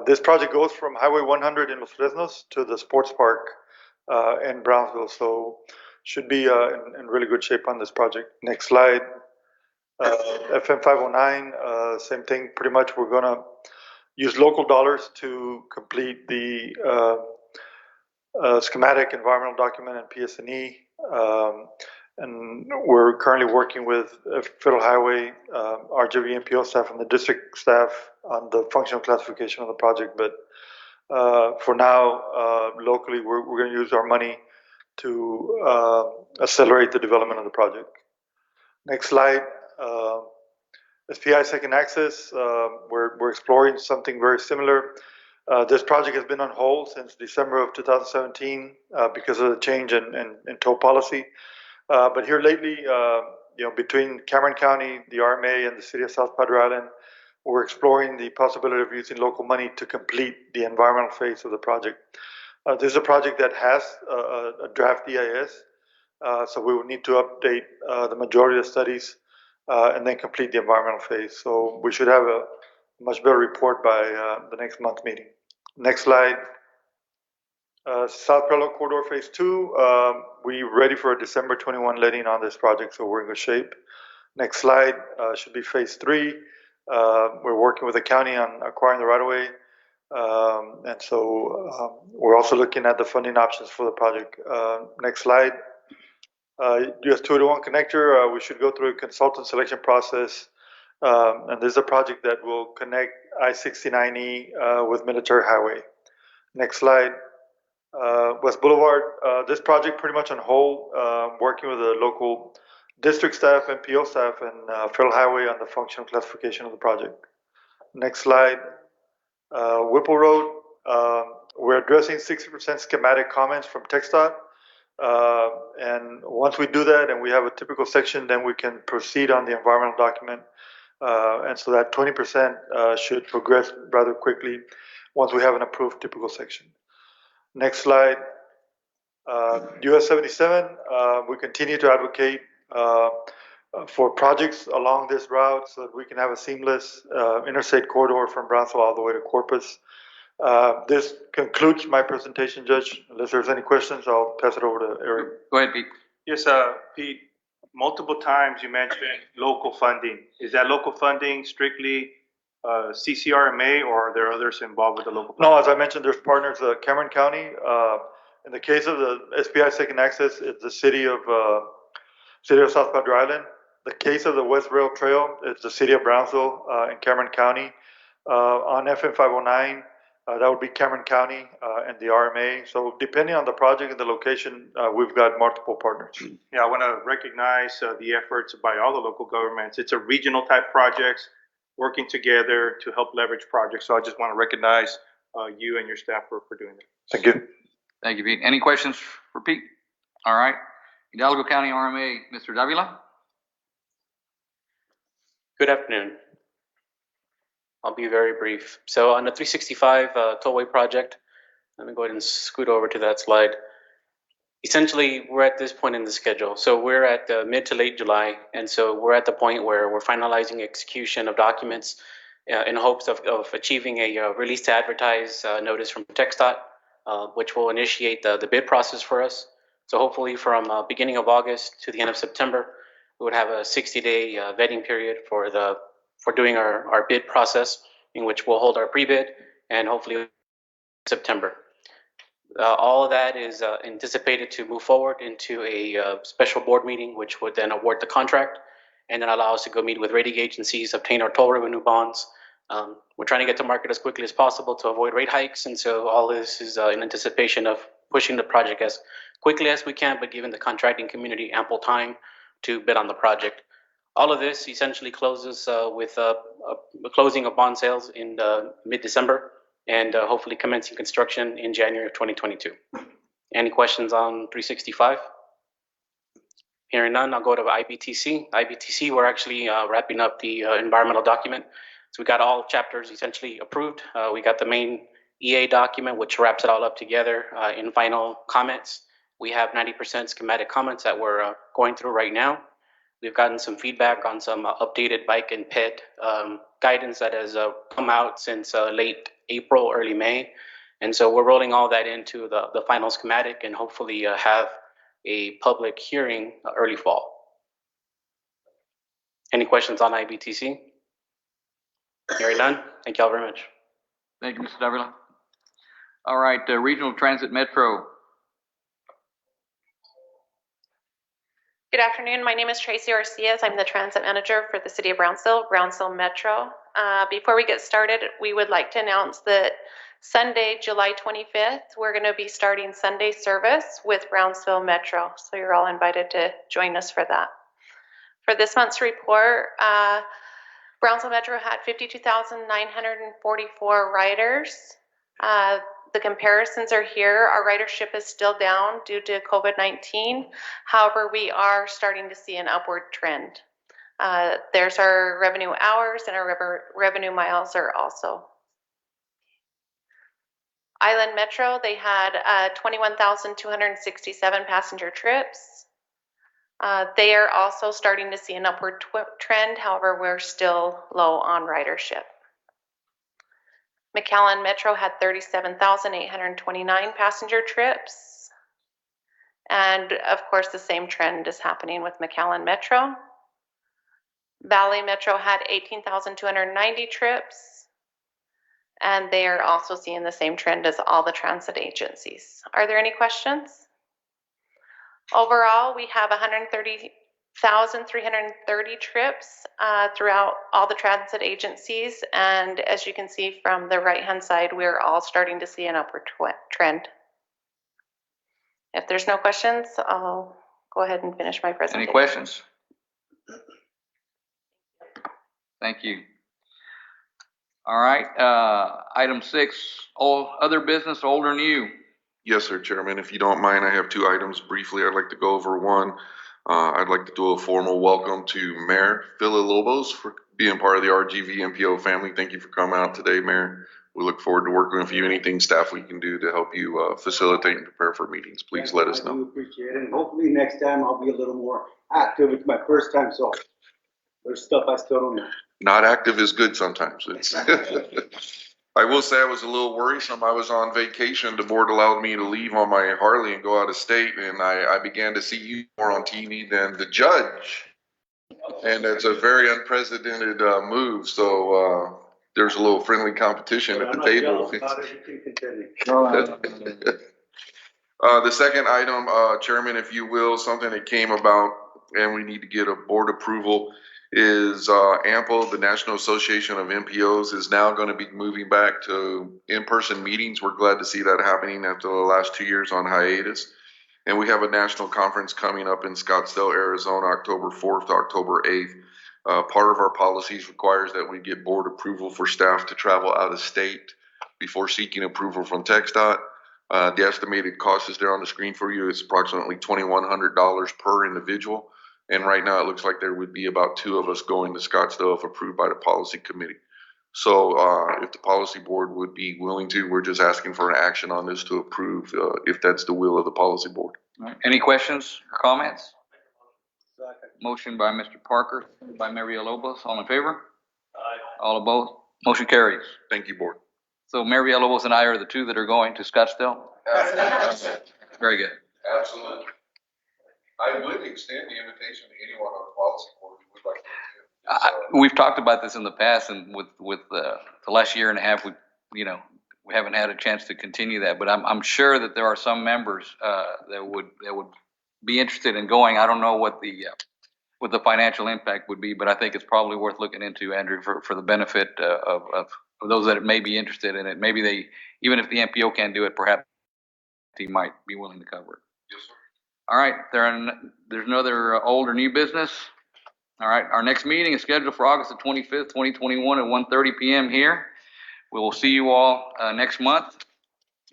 [SPEAKER 17] This project goes from Highway 100 in Los Fresnos to the sports park in Brownsville, so should be in really good shape on this project. Next slide. FM 509, same thing. Pretty much we're gonna use local dollars to complete the schematic environmental document and PSNE. And we're currently working with Federal Highway, RGVMPO staff and the district staff on the functional classification of the project. But for now, locally, we're going to use our money to accelerate the development of the project. Next slide. SPI second access, we're exploring something very similar. This project has been on hold since December of 2017 because of the change in toll policy. But here lately, between Cameron County, the RMA, and the city of South Padre Island, we're exploring the possibility of using local money to complete the environmental phase of the project. This is a project that has a draft EIS, so we will need to update the majority of the studies and then complete the environmental phase. So we should have a much better report by the next month meeting. Next slide. South Parallel Corridor Phase 2, we're ready for a December 21 letting on this project, so we're in good shape. Next slide should be Phase 3. We're working with the county on acquiring the right-of-way, and so we're also looking at the funding options for the project. Next slide. US 281 connector, we should go through a consultant selection process, and this is a project that will connect I-69E with Military Highway. Next slide. West Boulevard, this project pretty much on hold, working with the local district staff, MPO staff, and Federal Highway on the functional classification of the project. Next slide. Whipple Road, we're addressing 60% schematic comments from TxDOT. And once we do that and we have a typical section, then we can proceed on the environmental document. And so that 20% should progress rather quickly once we have an approved typical section. Next slide. US 77, we continue to advocate for projects along this route so that we can have a seamless interstate corridor from Brownsville all the way to Corpus. This concludes my presentation, Judge. Unless there's any questions, I'll pass it over to Eric.
[SPEAKER 10] Go ahead, Pete.
[SPEAKER 2] Yes, Pete, multiple times you mentioned local funding. Is that local funding strictly CCRMA, or are there others involved with the local funding?
[SPEAKER 17] No, as I mentioned, there's partners, Cameron County, In the case of the SPI Second Access, it's the city of South Padre Island. The case of the West Rail Trail, it's the city of Brownsville in Cameron County. On FM 509, that would be Cameron County and the RMA. So depending on the project and the location, we've got multiple partners.
[SPEAKER 7] Yeah, I want to recognize the efforts by all the local governments. It's a regional type projects working together to help leverage projects. So I just want to recognize you and your staff for doing that.
[SPEAKER 17] Thank you.
[SPEAKER 10] Thank you, Pete. Any questions for Pete? All right. Hidalgo County RMA, Mr. Davila.
[SPEAKER 18] Good afternoon. I'll be very brief. So on the 365 tollway project, let me go ahead and scoot over to that slide. Essentially, we're at this point in the schedule. So we're at mid to late July, and so we're at the point where we're finalizing execution of documents in hopes of achieving a release to advertise notice from TxDOT, which will initiate the bid process for us. So hopefully from beginning of August to the end of September, we would have a 60-day vetting period for doing our bid process, in which we'll hold our pre-bid and hopefully September. All of that is anticipated to move forward into a special board meeting, which would then award the contract and then allow us to go meet with rating agencies, obtain our toll revenue bonds. We're trying to get to market as quickly as possible to avoid rate hikes, and so all this is in anticipation of pushing the project as quickly as we can, but giving the contracting community ample time to bid on the project. All of this essentially closes with a closing of bond sales in mid-December and hopefully commencing construction in January of 2022. Any questions on 365? Hearing none, I'll go to IBTC. IBTC, we're actually wrapping up the environmental document. So we got all chapters essentially approved. We got the main EA document, which wraps it all up together in final comments. We have 90% schematic comments that we're going through right now. We've gotten some feedback on some updated bike and ped guidance that has come out since late April, early May. And so we're rolling all that into the final schematic and hopefully have a public hearing early fall. Any questions on IBTC? Hearing none, thank you all very much.
[SPEAKER 10] Thank you, Mr. Davila. All right, Regional Transit Metro.
[SPEAKER 19] Good afternoon. My name is Tracy Arcias. I'm the transit manager for the city of Brownsville, Brownsville Metro. Before we get started, we would like to announce that Sunday, July 25th, we're going to be starting Sunday service with Brownsville Metro. So you're all invited to join us for that. For this month's report, Brownsville Metro had 52,944 riders. The comparisons are here. Our ridership is still down due to COVID-19. However, we are starting to see an upward trend. There's our revenue hours, and our revenue miles are also. Island Metro, they had 21,267 passenger trips. They are also starting to see an upward trend. However, we're still low on ridership. McAllen Metro had 37,829 passenger trips. And of course, the same trend is happening with McAllen Metro. Valley Metro had 18,290 trips. And they are also seeing the same trend as all the transit agencies. Are there any questions? Overall, we have 130,330 trips throughout all the transit agencies. And as you can see from the right-hand side, we're all starting to see an upward trend. If there's no questions, I'll go ahead and finish my presentation.
[SPEAKER 10] Any questions? Thank you. All right, item 6, all other business, old or new?
[SPEAKER 3] Yes, sir, Chairman. If you don't mind, I have 2 items briefly. I'd like to go over one. I'd like to do a formal welcome to Mayor Villalobos for being part of the RGVMPO family. Thank you for coming out today, Mayor. We look forward to working with you. Anything staff we can do to help you facilitate and prepare for meetings, please let us know.
[SPEAKER 20] I do appreciate it, and hopefully next time I'll be a little more active. It's my first time, so there's stuff I still don't know.
[SPEAKER 3] Not active is good sometimes. I will say I was a little worrisome. I was on vacation. The board allowed me to leave on my Harley and go out of state, and I began to see you more on TV than the judge. And it's a very unprecedented move. So there's a little friendly competition at the table. The second item, Chairman, if you will, something that came about and we need to get a board approval is AMPO, the National Association of MPOs, is now going to be moving back to in-person meetings. We're glad to see that happening after the last 2 years on hiatus. And we have a national conference coming up in Scottsdale, Arizona, October 4th to October 8th. Part of our policies requires that we get board approval for staff to travel out of state before seeking approval from TxDOT. The estimated cost is there on the screen for you. It's approximately $2,100 per individual. And right now it looks like there would be about 2 of us going to Scottsdale if approved by the policy committee. So if the policy board would be willing to, we're just asking for an action on this to approve if that's the will of the policy board.
[SPEAKER 10] All right. Any questions or comments? Motion by Mr. Parker, by Mayor Villalobos. All in favor? Aye. All opposed? Motion carries.
[SPEAKER 3] Thank you, board.
[SPEAKER 10] So Mayor Villalobos and I are the 2 that are going to Scottsdale? Very good.
[SPEAKER 3] Absolutely. I would extend the invitation to anyone on the policy board who would like to.
[SPEAKER 10] We've talked about this in the past, and with the last year and a half, we haven't had a chance to continue that. But I'm sure that there are some members that would be interested in going. I don't know what the financial impact would be, but I think it's probably worth looking into, Andrew, for the benefit of those that may be interested in it. Maybe they, even if the MPO can't do it, perhaps he might be willing to cover it.
[SPEAKER 3] Yes, sir.
[SPEAKER 10] All right, there's no other old or new business. All right, our next meeting is scheduled for August the 25th, 2021 at 1:30 p.m. here. We will see you all next month.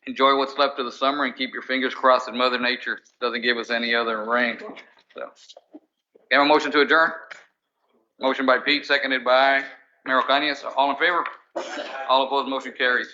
[SPEAKER 10] Enjoy what's left of the summer and keep your fingers crossed that Mother Nature doesn't give us any other rain. So, you have a motion to adjourn? Motion by Pete, seconded by Mayor Cañas. All in favor? All opposed, motion carries.